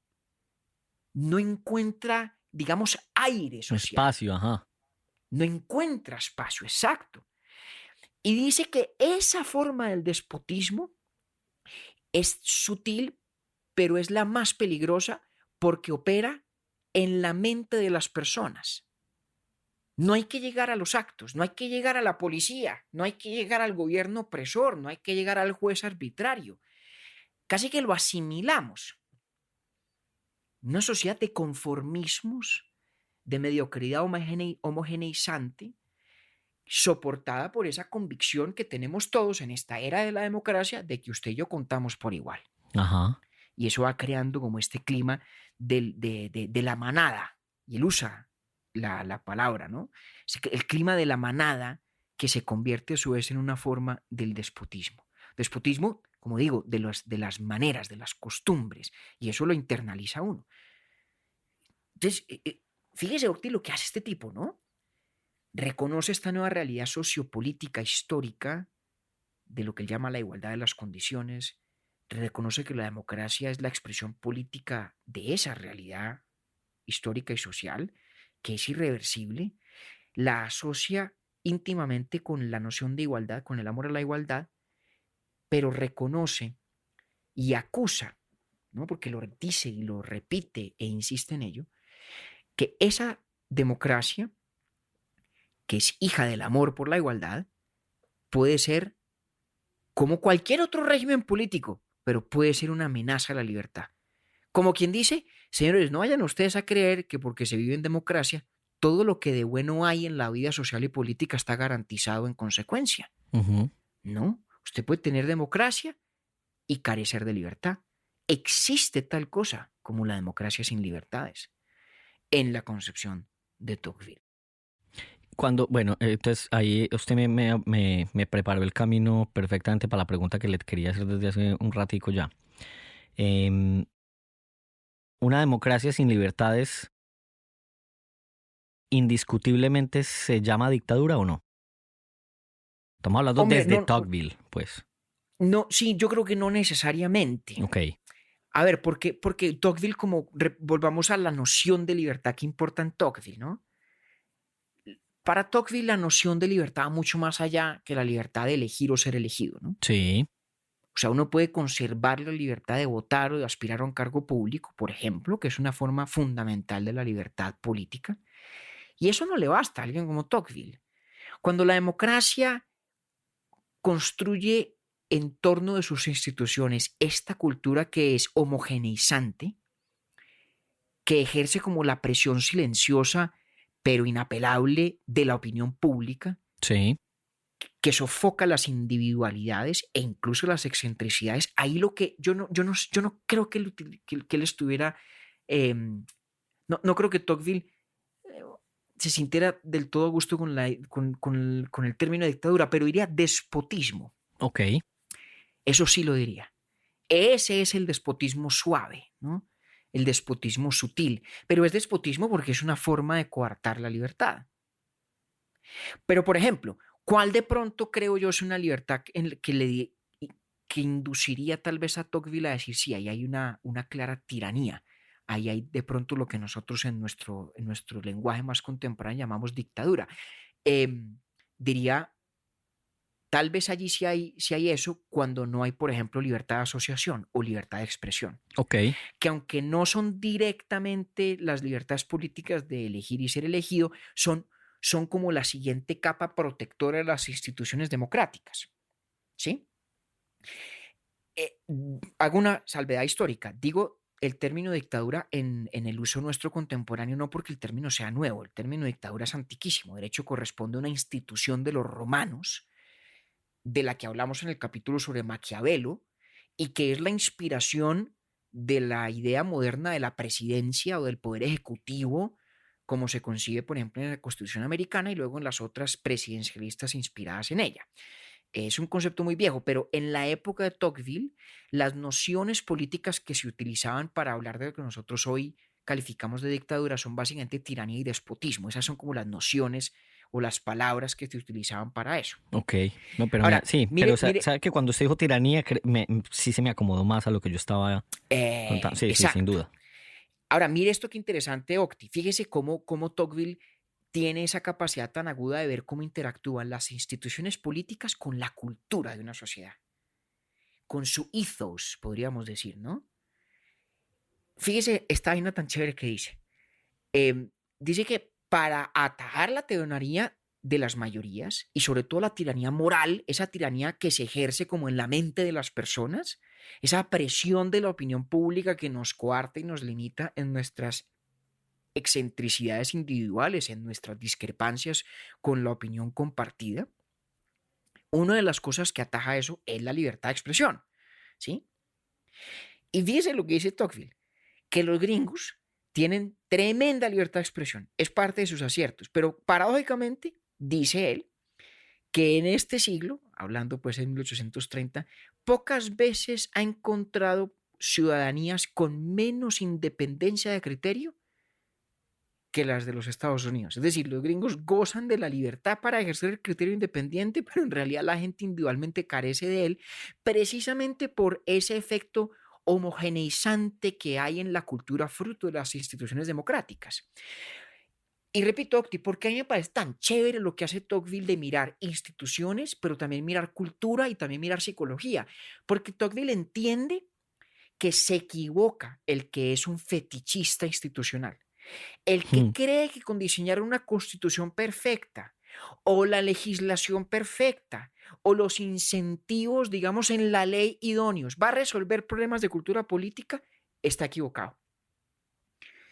no encuentra, digamos, aire social. Espacio, ajá. No encuentra espacio, exacto. Y dice que esa forma del despotismo es sutil, pero es la más peligrosa porque opera en la mente de las personas. No hay que llegar a los actos, no hay que llegar a la policía, no hay que llegar al gobierno opresor, no hay que llegar al juez arbitrario. Casi que lo asimilamos. Una sociedad de conformismos, de mediocridad homogeneizante, soportada por esa convicción que tenemos todos en esta era de la democracia de que usted y yo contamos por igual. Ajá. Y eso va creando como este clima de la manada, y él usa la palabra, ¿no? El clima de la manada que se convierte a su vez en una forma del despotismo. Despotismo, como digo, de las maneras, de las costumbres, y eso lo internaliza uno. Entonces, fíjese, Octi, lo que hace este tipo, ¿no? Reconoce esta nueva realidad sociopolítica histórica de lo que él llama la igualdad de las condiciones, reconoce que la democracia es la expresión política de esa realidad histórica y social, que es irreversible, la asocia íntimamente con la noción de igualdad, con el amor a la igualdad, pero reconoce y acusa, ¿no? Porque lo dice y lo repite e insiste en ello, que esa democracia, que es hija del amor por la igualdad, puede ser como cualquier otro régimen político, pero puede ser una amenaza a la libertad. Como quien dice, señores, no vayan ustedes a creer que porque se vive en democracia, todo lo que de bueno hay en la vida social y política está garantizado en consecuencia. No, usted puede tener democracia y carecer de libertad. Existe tal cosa como la democracia sin libertades en la concepción de Tocqueville. Bueno, entonces ahí usted me preparó el camino perfectamente para la pregunta que le quería hacer desde hace un ratico ya. Una democracia sin libertades indiscutiblemente se llama dictadura, ¿o no? Estamos hablando desde Tocqueville, pues. No, sí, yo creo que no necesariamente. Ok. A ver, porque Tocqueville, volvamos a la noción de libertad que importa en Tocqueville, ¿no? Para Tocqueville la noción de libertad va mucho más allá que la libertad de elegir o ser elegido, ¿no? Sí. O sea, uno puede conservar la libertad de votar o de aspirar a un cargo público, por ejemplo, que es una forma fundamental de la libertad política. Y eso no le basta a alguien como Tocqueville. Cuando la democracia construye en torno de sus instituciones esta cultura que es homogeneizante, que ejerce como la presión silenciosa pero inapelable de la opinión pública, sí, que sofoca las individualidades e incluso las excentricidades, ahí lo que yo no creo que él estuviera, no creo que Tocqueville se sintiera del todo a gusto con el término dictadura, pero diría despotismo. Ok. Eso sí lo diría. Ese es el despotismo suave, ¿no? El despotismo sutil, pero es despotismo porque es una forma de coartar la libertad. Pero, por ejemplo, ¿Cuál de pronto creo yo es una libertad que induciría tal vez a Tocqueville a decir, sí, ahí hay una clara tiranía, ahí hay de pronto lo que nosotros en nuestro lenguaje más contemporáneo llamamos dictadura? Diría, tal vez allí sí hay eso cuando no hay, por ejemplo, libertad de asociación o libertad de expresión, Ok. que aunque no son directamente las libertades políticas de elegir y ser elegido, son como la siguiente capa protectora de las instituciones democráticas, ¿sí? Hago una salvedad histórica. Digo el término dictadura en el uso nuestro contemporáneo no porque el término sea nuevo, el término dictadura es antiquísimo. De hecho, corresponde a una institución de los romanos, de la que hablamos en el capítulo sobre Maquiavelo, y que es la inspiración de la idea moderna de la presidencia o del poder ejecutivo, como se concibe, por ejemplo, en la Constitución americana y luego en las otras presidencialistas inspiradas en ella. Es un concepto muy viejo, pero en la época de Tocqueville, las nociones políticas que se utilizaban para hablar de lo que nosotros hoy calificamos de dictadura son básicamente tiranía y despotismo. Esas son como las nociones o las palabras que se utilizaban para eso. Ok. No, pero mira, Ahora, sí, pero mire, mire, sabe que cuando usted dijo tiranía, sí se me acomodó más a lo que yo estaba contando. Sí, sí, sin exacto. duda. Ahora, mire esto que interesante, Octi. Fíjese cómo Tocqueville tiene esa capacidad tan aguda de ver cómo interactúan las instituciones políticas con la cultura de una sociedad, con su ethos, podríamos decir, ¿no? Fíjese esta vaina tan chévere que dice. Dice que para atajar la tiranía de las mayorías y sobre todo la tiranía moral, esa tiranía que se ejerce como en la mente de las personas, esa presión de la opinión pública que nos coarta y nos limita en nuestras excentricidades individuales, en nuestras discrepancias con la opinión compartida, una de las cosas que ataja eso es la libertad de expresión, ¿sí? Y fíjese lo que dice Tocqueville, que los gringos tienen tremenda libertad de expresión, es parte de sus aciertos, pero paradójicamente, dice él, que en este siglo, hablando pues en 1830, pocas veces ha encontrado ciudadanías con menos independencia de criterio que las de los Estados Unidos. Es decir, los gringos gozan de la libertad para ejercer el criterio independiente, pero en realidad la gente individualmente carece de él, precisamente por ese efecto homogeneizante que hay en la cultura fruto de las instituciones democráticas. Y repito, Octi, porque a mí me parece tan chévere lo que hace Tocqueville de mirar instituciones, pero también mirar cultura y también mirar psicología, porque Tocqueville entiende que se equivoca el que es un fetichista institucional. El que Hmm. cree que con diseñar una constitución perfecta o la legislación perfecta o los incentivos, digamos, en la ley idóneos va a resolver problemas de cultura política, está equivocado.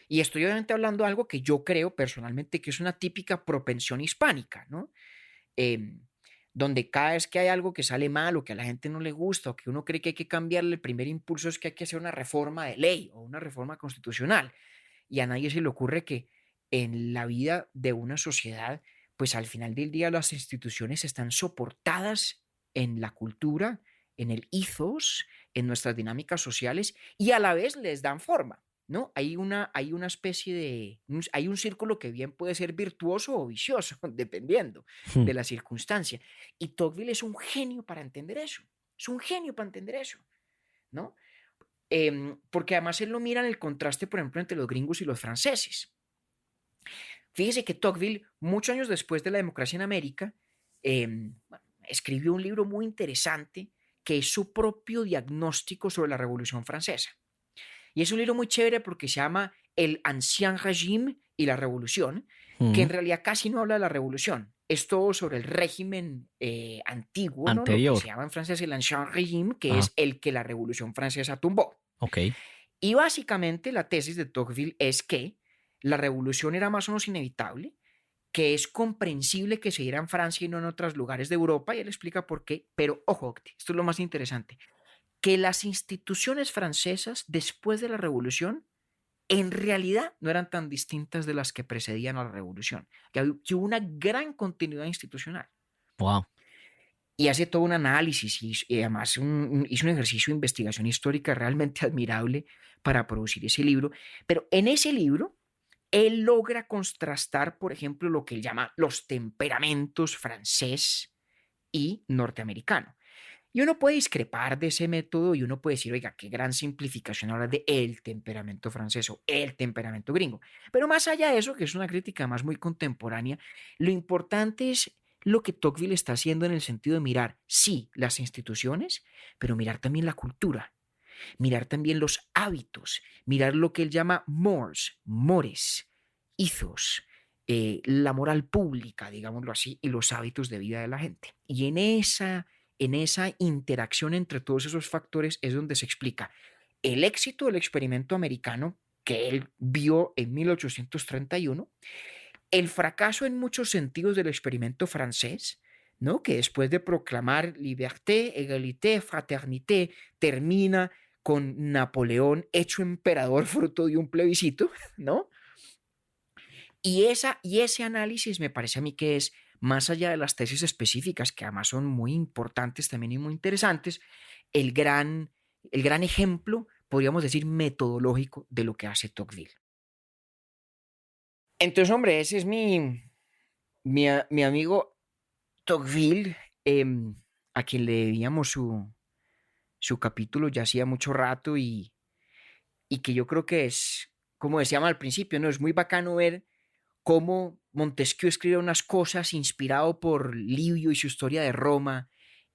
Y estoy obviamente hablando de algo que yo creo personalmente que es una típica propensión hispánica, ¿no? Eh, donde cada vez que hay algo que sale mal o que a la gente no le gusta o que uno cree que hay que cambiarle, el primer impulso es que hay que hacer una reforma de ley o una reforma constitucional. Y a nadie se le ocurre que en la vida de una sociedad, pues al final del día las instituciones están soportadas en la cultura, en el ethos, en nuestras dinámicas sociales y a la vez les dan forma, ¿no? Hay una especie hay un círculo que bien puede ser virtuoso o vicioso, dependiendo Hmm. de la circunstancia. Y Tocqueville es un genio para entender eso, es un genio para entender eso, ¿no? Porque además él lo mira en el contraste, por ejemplo, entre los gringos y los franceses. Fíjese que Tocqueville, muchos años después de la democracia en América, escribió un libro muy interesante que es su propio diagnóstico sobre la Revolución Francesa. Y es un libro muy chévere porque se llama El Ancien Régime y la Revolución, que en Hmm. realidad casi no habla de la revolución. Es todo sobre el régimen antiguo, ¿no? Lo que se Anterior. llama en francés el Ancien Régime, que Ajá. es el que la Revolución Francesa tumbó. Ok. Y básicamente la tesis de Tocqueville es que la revolución era más o menos inevitable, que es comprensible que se diera en Francia y no en otros lugares de Europa, y él explica por qué, pero ojo, esto es lo más interesante, que las instituciones francesas después de la revolución en realidad no eran tan distintas de las que precedían a la revolución, que hubo una gran continuidad institucional. Wow. Y hace todo un análisis y además hizo un ejercicio de investigación histórica realmente admirable para producir ese libro. Pero en ese libro, él logra contrastar, por ejemplo, lo que él llama los temperamentos francés y norteamericano. Y uno puede discrepar de ese método y uno puede decir, oiga, qué gran simplificación ahora de el temperamento francés o el temperamento gringo. Pero más allá de eso, que es una crítica más muy contemporánea, lo importante es lo que Tocqueville está haciendo en el sentido de mirar, sí, las instituciones, pero mirar también la cultura, mirar también los hábitos, mirar lo que él llama mores, ethos, la moral pública, digámoslo así, y los hábitos de vida de la gente. Y en esa interacción entre todos esos factores es donde se explica el éxito del experimento americano que él vio en 1831, el fracaso en muchos sentidos del experimento francés, ¿no? Que después de proclamar liberté, égalité, fraternité, termina con Napoleón hecho emperador fruto de un plebiscito, ¿no? Y ese análisis me parece a mí que es, más allá de las tesis específicas, que además son muy importantes también y muy interesantes, el gran, el gran ejemplo, podríamos decir, metodológico de lo que hace Tocqueville. Entonces, hombre, ese es mi amigo Tocqueville, a quien le debíamos su capítulo ya hacía mucho rato y que yo creo que es, como decíamos al principio, ¿no? Es muy bacano ver cómo Montesquieu escribe unas cosas inspirado por Livio y su historia de Roma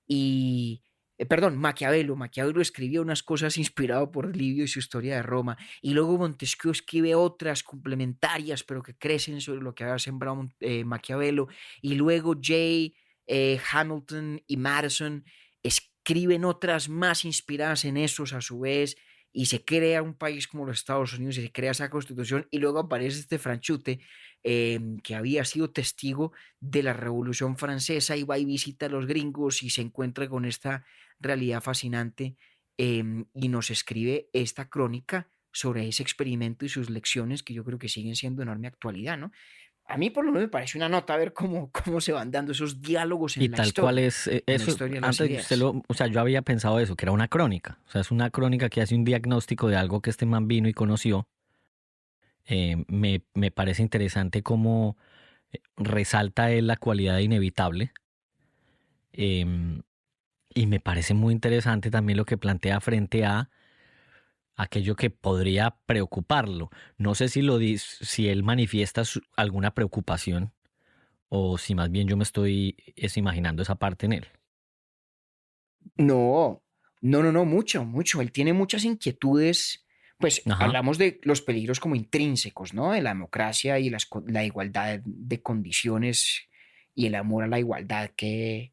y, perdón, Maquiavelo escribió unas cosas inspirado por Livio y su historia de Roma y luego Montesquieu escribe otras complementarias pero que crecen sobre lo que había sembrado Maquiavelo y luego Hamilton y Madison escriben otras más inspiradas en esos a su vez y se crea un país como los Estados Unidos y se crea esa constitución y luego aparece este Franchute que había sido testigo de la Revolución Francesa y va y visita a los gringos y se encuentra con esta realidad fascinante y nos escribe esta crónica sobre ese experimento y sus lecciones que yo creo que siguen siendo de enorme actualidad, ¿no? A mí por lo menos me parece una nota ver cómo se van dando esos diálogos Y tal cual es en la eso, historia de las antes usted ideas. o sea, yo había pensado eso, que era una crónica. O sea, es una crónica que hace un diagnóstico de algo que este man vino y conoció. Me parece interesante cómo resalta él la cualidad de inevitable. em, y me parece muy interesante también lo que plantea frente a aquello que podría preocuparlo. No sé si él manifiesta alguna preocupación o si más bien yo me estoy imaginando esa parte en él. No, no, mucho. Él tiene muchas inquietudes. Pues Ajá, hablamos de los peligros como intrínsecos, ¿no? De la democracia y la igualdad de condiciones y el amor a la igualdad que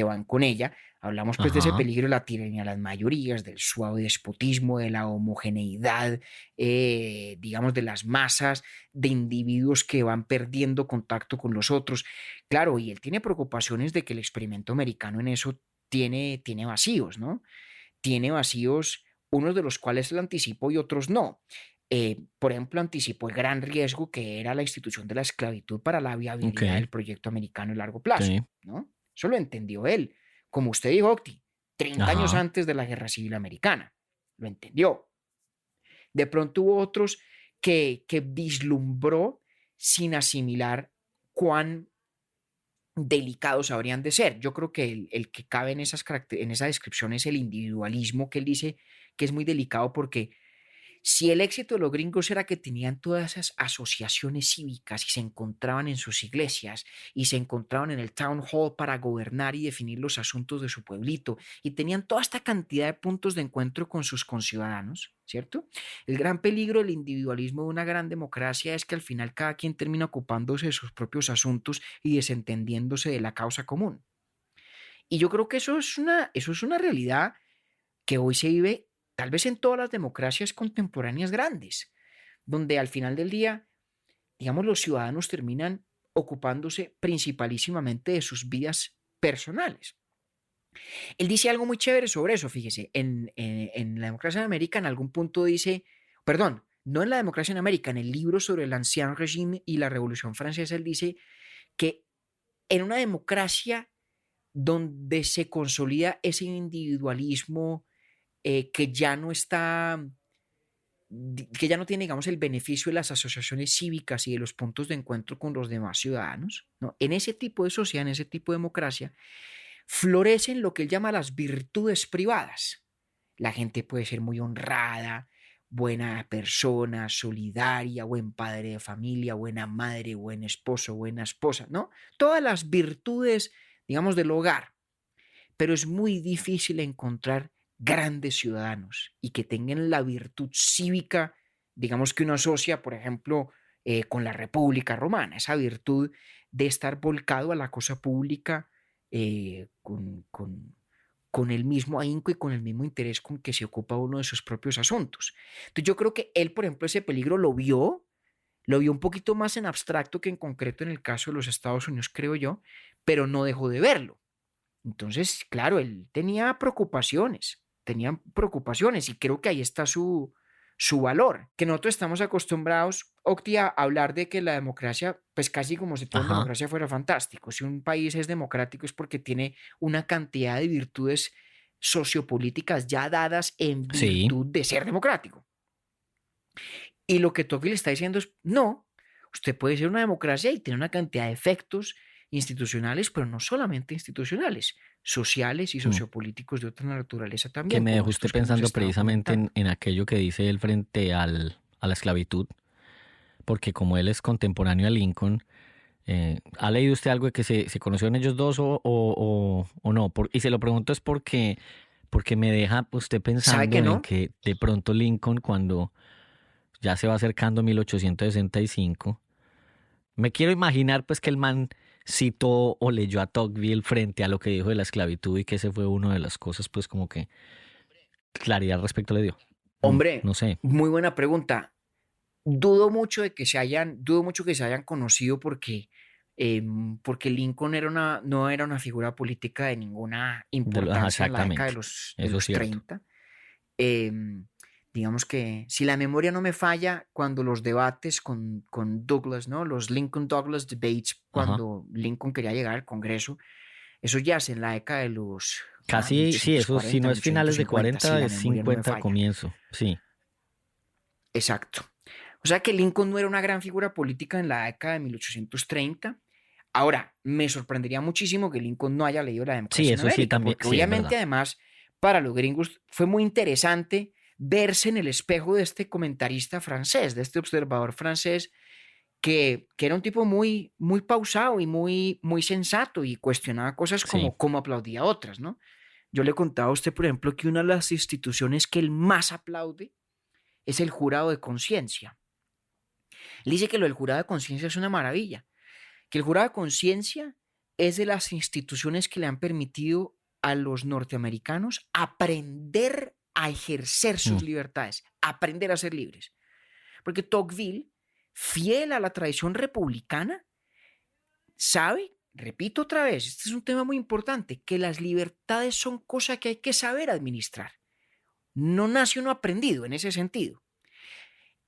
van con ella. Hablamos pues de ese ajá. peligro de la tiranía de las mayorías, del suave despotismo, de la homogeneidad, digamos, de las masas, de individuos que van perdiendo contacto con los otros. Claro, y él tiene preocupaciones de que el experimento americano en eso tiene vacíos, ¿no? Tiene vacíos, unos de los cuales él anticipó y otros no. Por ejemplo, anticipó el gran riesgo que era la institución de la esclavitud para la Ok, viabilidad del proyecto americano a largo plazo, sí. ¿no? Eso lo entendió él. Como usted dijo, Octi, 30 años Ajá. antes de la Guerra Civil Americana. Lo entendió. De pronto hubo otros que vislumbró sin asimilar cuán delicados habrían de ser. Yo creo que el que cabe en esa descripción es el individualismo que él dice que es muy delicado porque si el éxito de los gringos era que tenían todas esas asociaciones cívicas y se encontraban en sus iglesias y se encontraban en el town hall para gobernar y definir los asuntos de su pueblito y tenían toda esta cantidad de puntos de encuentro con sus conciudadanos, ¿cierto? El gran peligro del individualismo de una gran democracia es que al final cada quien termina ocupándose de sus propios asuntos y desentendiéndose de la causa común. Y yo creo que eso es una realidad que hoy se vive tal vez en todas las democracias contemporáneas grandes, donde al final del día, digamos, los ciudadanos terminan ocupándose principalísimamente de sus vidas personales. Él dice algo muy chévere sobre eso, fíjese, en la democracia en América en algún punto dice, perdón, no en la democracia en América, en el libro sobre el Ancien Régime y la Revolución Francesa, él dice que en una democracia donde se consolida ese individualismo que ya no está que ya no tiene, digamos, el beneficio de las asociaciones cívicas y de los puntos de encuentro con los demás ciudadanos, ¿no? En ese tipo de sociedad, en ese tipo de democracia, florecen lo que él llama las virtudes privadas. La gente puede ser muy honrada, buena persona, solidaria, buen padre de familia, buena madre, buen esposo, buena esposa, ¿no? Todas las virtudes, digamos, del hogar. Pero es muy difícil encontrar grandes ciudadanos y que tengan la virtud cívica, digamos, que uno asocia, por ejemplo, con la República Romana, esa virtud de estar volcado a la cosa pública con el mismo ahínco y con el mismo interés con que se ocupa uno de sus propios asuntos. Entonces yo creo que él, por ejemplo, ese peligro lo vio un poquito más en abstracto que en concreto en el caso de los Estados Unidos, creo yo, pero no dejó de verlo. Entonces, claro, él tenía preocupaciones y creo que ahí está su valor, que nosotros estamos acostumbrados, Octi, a hablar de que la democracia, pues casi como si todo en Ajá. democracia fuera fantástico. Si un país es democrático es porque tiene una cantidad de virtudes sociopolíticas ya dadas en Sí. virtud de ser democrático. Y lo que Tocqueville está diciendo es, no, usted puede ser una democracia y tener una cantidad de efectos institucionales, pero no solamente institucionales, sociales y Mm. sociopolíticos de otra naturaleza Que también, me dejó como usted estos que hemos pensando estado precisamente comentando. en aquello que dice él frente a la esclavitud, porque como él es contemporáneo a Lincoln, ¿ha leído usted algo de que se conocieron ellos dos o no? Y se lo pregunto es porque me deja usted ¿Sabe que pensando en no? que de pronto Lincoln, cuando ya se va acercando a 1865, me quiero imaginar pues que el man citó o leyó a Tocqueville frente a lo que dijo de la esclavitud y que ese fue una de las cosas pues como que claridad al respecto le dio. Hombre, No sé. muy buena pregunta. Dudo mucho que se hayan conocido porque Lincoln no era una figura política de ninguna Ajá, importancia en la década exactamente. de Eso es los cierto. 30. Digamos que si la memoria no me falla, cuando los debates con Douglas, ¿no? Los Lincoln-Douglas debates, Ajá. cuando Lincoln quería llegar al Congreso, eso ya es en la década de los Casi, sí, eso si 1840, no es finales de 1850, si 40 la es memoria no me 50 falla. comienzo. Sí. Exacto. O sea que Lincoln no era una gran figura política en la década de 1830. Ahora, me sorprendería muchísimo que Lincoln no haya leído La Sí, democracia en eso sí América, también, porque sí, es obviamente verdad. además para los gringos fue muy interesante verse en el espejo de este comentarista francés, de este observador francés, que era un tipo muy, muy pausado y muy sensato y cuestionaba cosas Sí. como cómo aplaudía a otras, ¿no? Yo le contaba a usted, por ejemplo, que una de las instituciones que él más aplaude es el jurado de conciencia. Él dice que lo del jurado de conciencia es una maravilla, que el jurado de conciencia es de las instituciones que le han permitido a los norteamericanos aprender a ejercer sus Mm. libertades, aprender a ser libres. Porque Tocqueville, fiel a la tradición republicana, sabe, repito otra vez, este es un tema muy importante, que las libertades son cosas que hay que saber administrar. No nace uno aprendido en ese sentido.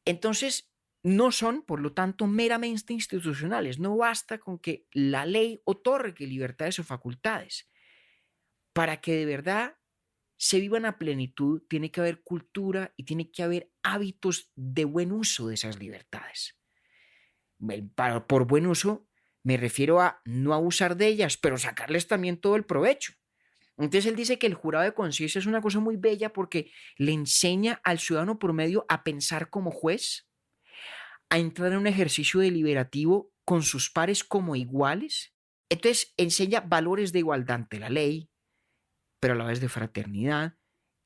Entonces, no son, por lo tanto, meramente institucionales. No basta con que la ley otorgue libertades o facultades. Para que de verdad se vivan a plenitud, tiene que haber cultura y tiene que haber hábitos de buen uso de esas libertades. Por buen uso me refiero a no abusar de ellas, pero sacarles también todo el provecho. Entonces él dice que el jurado de conciencia es una cosa muy bella porque le enseña al ciudadano promedio a pensar como juez, a entrar en un ejercicio deliberativo con sus pares como iguales. Entonces enseña valores de igualdad ante la ley, pero a la vez de fraternidad,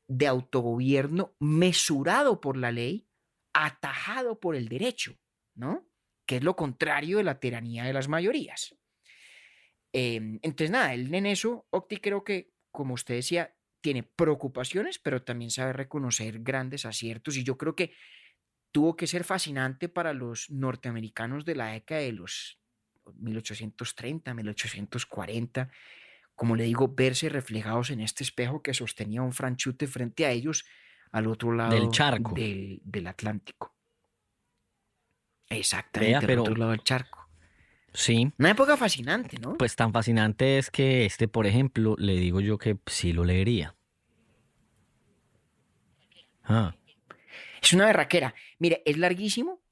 de autogobierno mesurado por la ley, atajado por el derecho, ¿no? Que es lo contrario de la tiranía de las mayorías. Entonces, nada, él en eso, Octi, creo que, como usted decía, tiene preocupaciones, pero también sabe reconocer grandes aciertos. Y yo creo que tuvo que ser fascinante para los norteamericanos de la década de los 1830, 1840, como le digo, verse reflejados en este espejo que sostenía un franchute frente a ellos al otro Del lado charco. del Atlántico. Vea, Exactamente, al otro pero lado del charco. sí, Una época fascinante, ¿no? pues tan fascinante es que este, por ejemplo, le digo yo que sí lo leería. Ah, Es una berraquera. Mire, es larguísimo,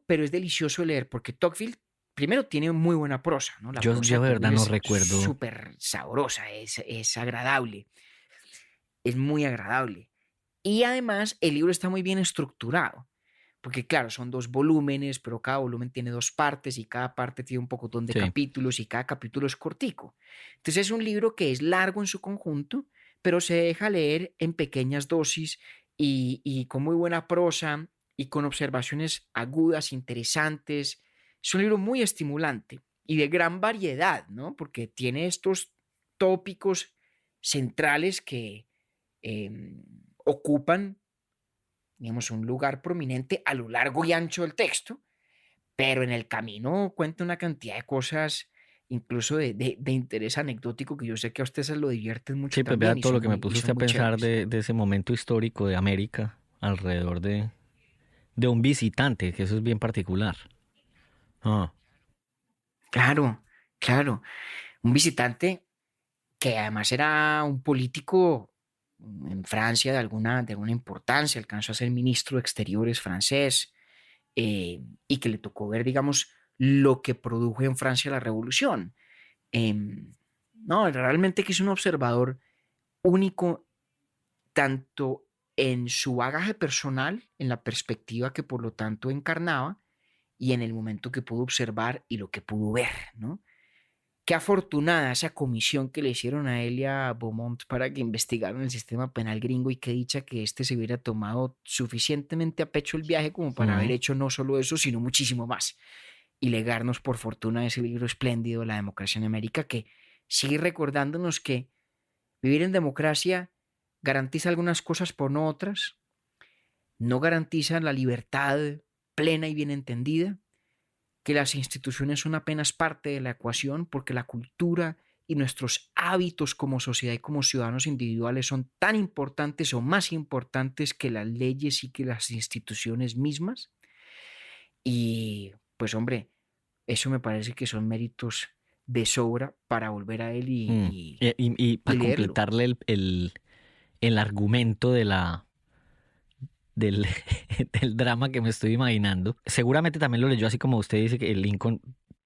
pero es delicioso de leer porque Tocqueville, primero, tiene muy buena prosa, ¿no? La prosa Yo de de verdad Tocqueville no es recuerdo. súper sabrosa, es agradable, es muy agradable. Y además, el libro está muy bien estructurado. Porque claro, son 2 volúmenes, pero cada volumen tiene 2 partes y cada parte tiene un pocotón de Sí. capítulos y cada capítulo es cortico. Entonces es un libro que es largo en su conjunto, pero se deja leer en pequeñas dosis y con muy buena prosa y con observaciones agudas, interesantes. Es un libro muy estimulante y de gran variedad, ¿no? Porque tiene estos tópicos centrales que ocupan, digamos, un lugar prominente a lo largo y ancho del texto, pero en el camino cuenta una cantidad de cosas, incluso de interés anecdótico, que yo sé que a ustedes se lo divierten mucho Sí, pues vea también todo lo que me y puso usted son a muy pensar chéveres. de ese momento histórico de América alrededor de un visitante, que eso es bien particular. Ah, Claro, claro. Un visitante que además era un político en Francia de alguna importancia, alcanzó a ser ministro de Exteriores francés, y que le tocó ver, digamos, lo que produjo en Francia la revolución. No, realmente que es un observador único, tanto en su bagaje personal, en la perspectiva que por lo tanto encarnaba, y en el momento que pudo observar y lo que pudo ver, ¿no? Qué afortunada esa comisión que le hicieron a él y a Beaumont para que investigaran el sistema penal gringo, y qué dicha que este se hubiera tomado suficientemente a pecho el viaje como para haber mm, hecho no solo eso, sino muchísimo más. Y legarnos por fortuna ese libro espléndido, La democracia en América, que sigue recordándonos que vivir en democracia garantiza algunas cosas por no otras, no garantiza la libertad plena y bien entendida, que las instituciones son apenas parte de la ecuación porque la cultura y nuestros hábitos como sociedad y como ciudadanos individuales son tan importantes o más importantes que las leyes y que las instituciones mismas. Y pues hombre, eso me parece que son méritos de sobra para volver a él mm. Y y para leerlo. completarle el argumento del, del drama que me estoy imaginando, seguramente también lo leyó así como usted dice que el Lincoln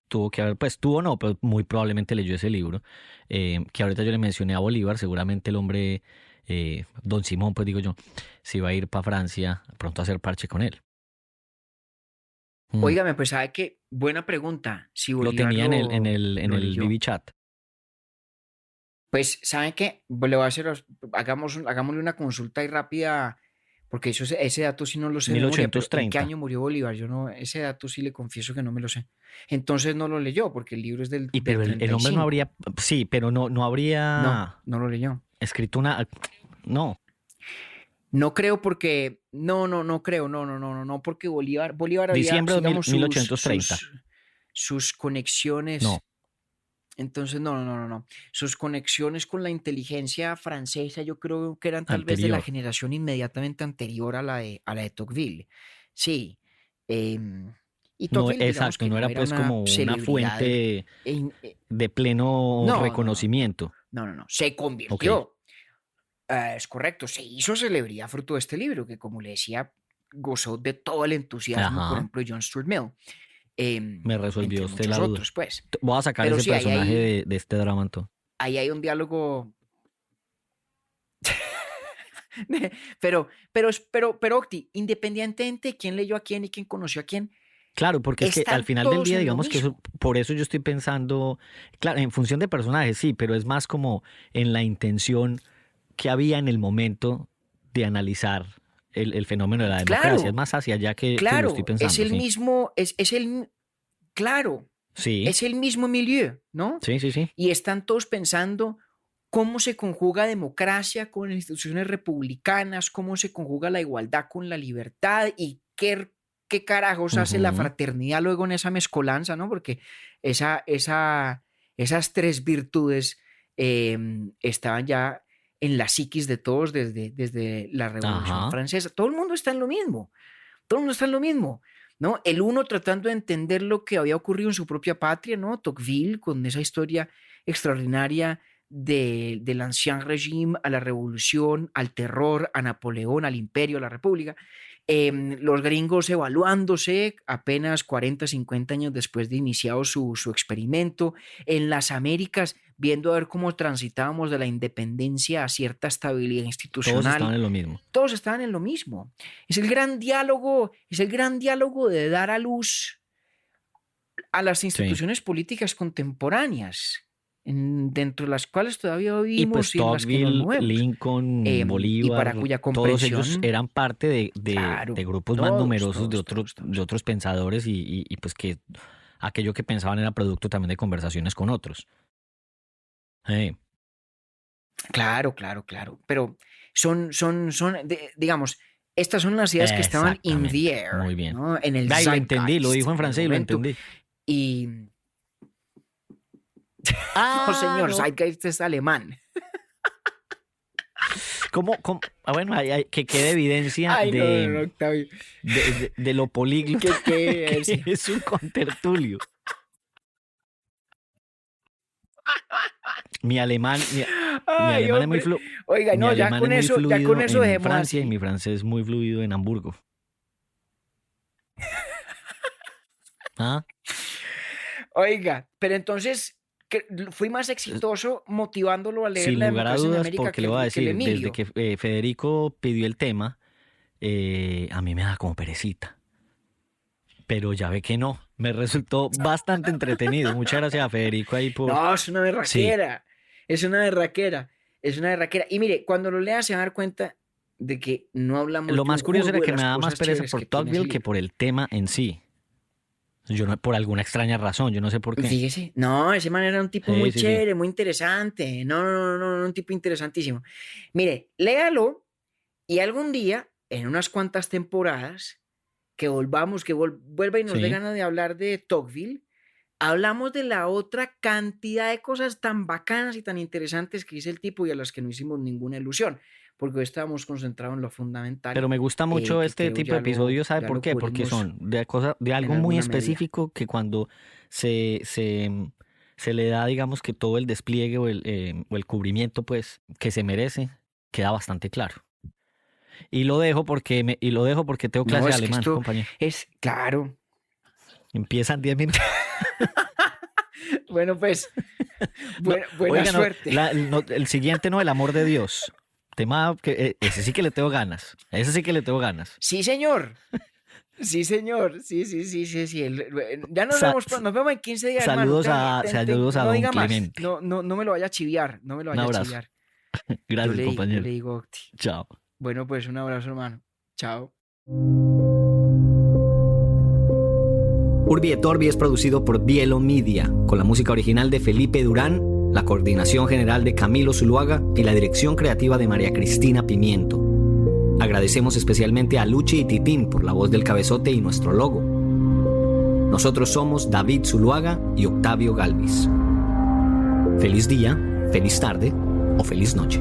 tuvo que haber, pues tuvo no, pero muy probablemente leyó ese libro, que ahorita yo le mencioné a Bolívar, seguramente el hombre, Don Simón, pues digo yo, se iba a ir para Francia pronto a hacer parche con él. Mm. Óigame, pues sabe que buena pregunta, si Lo Bolívar tenía en lo el leyó. BB Chat. Pues, ¿saben qué? Le voy a hacer, hagámosle una consulta ahí rápida, porque ese dato sí no lo sé de memoria, pero ¿en qué 1830. año murió Bolívar? Yo no, ese dato sí le confieso que no me lo sé. Entonces no lo leyó, porque el libro es Y del pero el hombre no 35. habría, sí, pero no No, habría no lo leyó. escrito una, no, No creo porque, no creo, no, porque Bolívar había, diciembre de digamos, 1830. sus No, conexiones. Entonces, no. Sus conexiones con la inteligencia francesa yo creo que eran tal vez de la anterior. generación inmediatamente anterior a la de Tocqueville. Sí. Y No, Tocqueville, digamos exacto, que no no era era pues una como una celebridad. fuente en- eh, de pleno no, no, no, reconocimiento. no. Se Ok, convirtió. Es correcto, se hizo celebridad fruto de este libro, que como le decía, gozó de todo el entusiasmo, por ajá, ejemplo, de John Stuart Mill, me resolvió entre usted muchos la duda. otros, pues. Voy a sacar Pero ese sí, personaje de este drama entonces. ahí hay un diálogo. Pero, Octi, independientemente de quién leyó a quién y quién conoció a quién, Claro, porque es que al están final del todos día, en lo digamos que eso, mismo. por eso yo estoy pensando, claro, en función de personajes, sí, pero es más como en la intención que había en el momento de analizar el fenómeno de la democracia. Es Claro, más hacia allá que lo estoy claro, es pensando, el sí. mismo, claro, Sí, es el mismo milieu, ¿no? sí. Y están todos pensando cómo se conjuga democracia con instituciones republicanas, cómo se conjuga la igualdad con la libertad y qué carajos hace la Ujú. fraternidad luego en esa mezcolanza, ¿no? Porque esa, esa, esas 3 virtudes estaban ya en la psiquis de todos desde la Revolución Ajá. Francesa. Todo el mundo está en lo mismo, todo el mundo está en lo mismo. ¿No? El uno tratando de entender lo que había ocurrido en su propia patria, ¿no? Tocqueville, con esa historia extraordinaria del ancien régime a la revolución, al terror, a Napoleón, al imperio, a la república. los gringos evaluándose apenas 40, 50 años después de iniciado su experimento, en las Américas viendo a ver cómo transitábamos de la independencia a cierta estabilidad Todos institucional. estaban en lo mismo. Todos estaban en lo mismo. Es el gran diálogo de dar a luz a las Sí. instituciones políticas contemporáneas, dentro de las cuales todavía Y vivimos pues y en las que nos Tocqueville, movemos. Lincoln, Y para Bolívar, cuya todos ellos comprensión, eran parte de claro, grupos más numerosos de todos. otros pensadores y pues que aquello que pensaban era producto también de conversaciones con otros. Claro. Pero digamos, estas son las ideas que estaban in the Exactamente. air, Muy bien. ¿no? En el Ay, lo entendí, lo zeitgeist dijo en del francés y lo momento. entendí. Y no, Ah, señor, no. zeitgeist es alemán. ¿Cómo? Bueno, que quede evidencia Ay, no, Octavio. de lo políglota ¿Qué que evidencia? es un contertulio. Mi alemán, mi Ay, alemán es muy hombre. Oiga, mi no, ya alemán con es muy eso fluido en dejemos Francia y así. mi francés es muy fluido en Hamburgo. ¿Ah? Oiga, pero entonces fui más exitoso motivándolo a leer Sin La lugar a democracia en dudas, América porque le voy a que el decir, desde Emilio. que Federico pidió el tema, a mí me da como perecita. Pero ya ve que no, me resultó bastante entretenido. Muchas gracias a Federico ahí por... No, es una Sí, berraquera. Es una berraquera. Es una berraquera. Y mire, cuando lo lea se va a dar cuenta de que no hablamos lo de más un curioso juzgo era de que me las da más cosas pereza chéveres por que tiene ese Tocqueville que libro. por el tema en sí. Yo no, por alguna extraña razón, yo no sé por qué. Fíjese, no, ese man era un tipo muy Sí. chévere, muy interesante. No, un tipo interesantísimo. Mire, léalo y algún día, en unas cuantas temporadas, que volvamos, vuelva y nos dé Sí. ganas de hablar de Tocqueville, hablamos de la otra cantidad de cosas tan bacanas y tan interesantes que dice el tipo y a las que no hicimos ninguna ilusión, porque hoy estábamos concentrados en lo fundamental, Pero me gusta mucho que este creo tipo de episodios, ¿sabe ya por lo qué? Porque cubrimos son de en algo muy alguna medida. específico que cuando se le da, digamos que todo el despliegue o el cubrimiento, pues, que se merece, queda bastante claro. Y lo dejo porque tengo No, clase de es que alemán, esto compañero. es claro. Empiezan 10 minutos. Bueno, pues, No, buena oiga, no, suerte. el siguiente no, el amor de Dios. Tema que ese sí que le tengo ganas. Ese sí que le tengo ganas. Sí, señor. Sí, señor. Sí. Ya Sa- nos vemos en 15 días, hermano. saludos a No don diga más. Clemente. No me lo vaya a chiviar. No me lo Un vaya a abrazo. chiviar. Gracias, Yo compañero. le digo, Octi. Chao. Bueno, pues un abrazo, hermano. Chao. Urbi et Orbi es producido por Bielo Media, con la música original de Felipe Durán, la coordinación general de Camilo Zuluaga y la dirección creativa de María Cristina Pimiento. Agradecemos especialmente a Luchi y Titín por la voz del cabezote y nuestro logo. Nosotros somos David Zuluaga y Octavio Galvis. Feliz día, feliz tarde o feliz noche.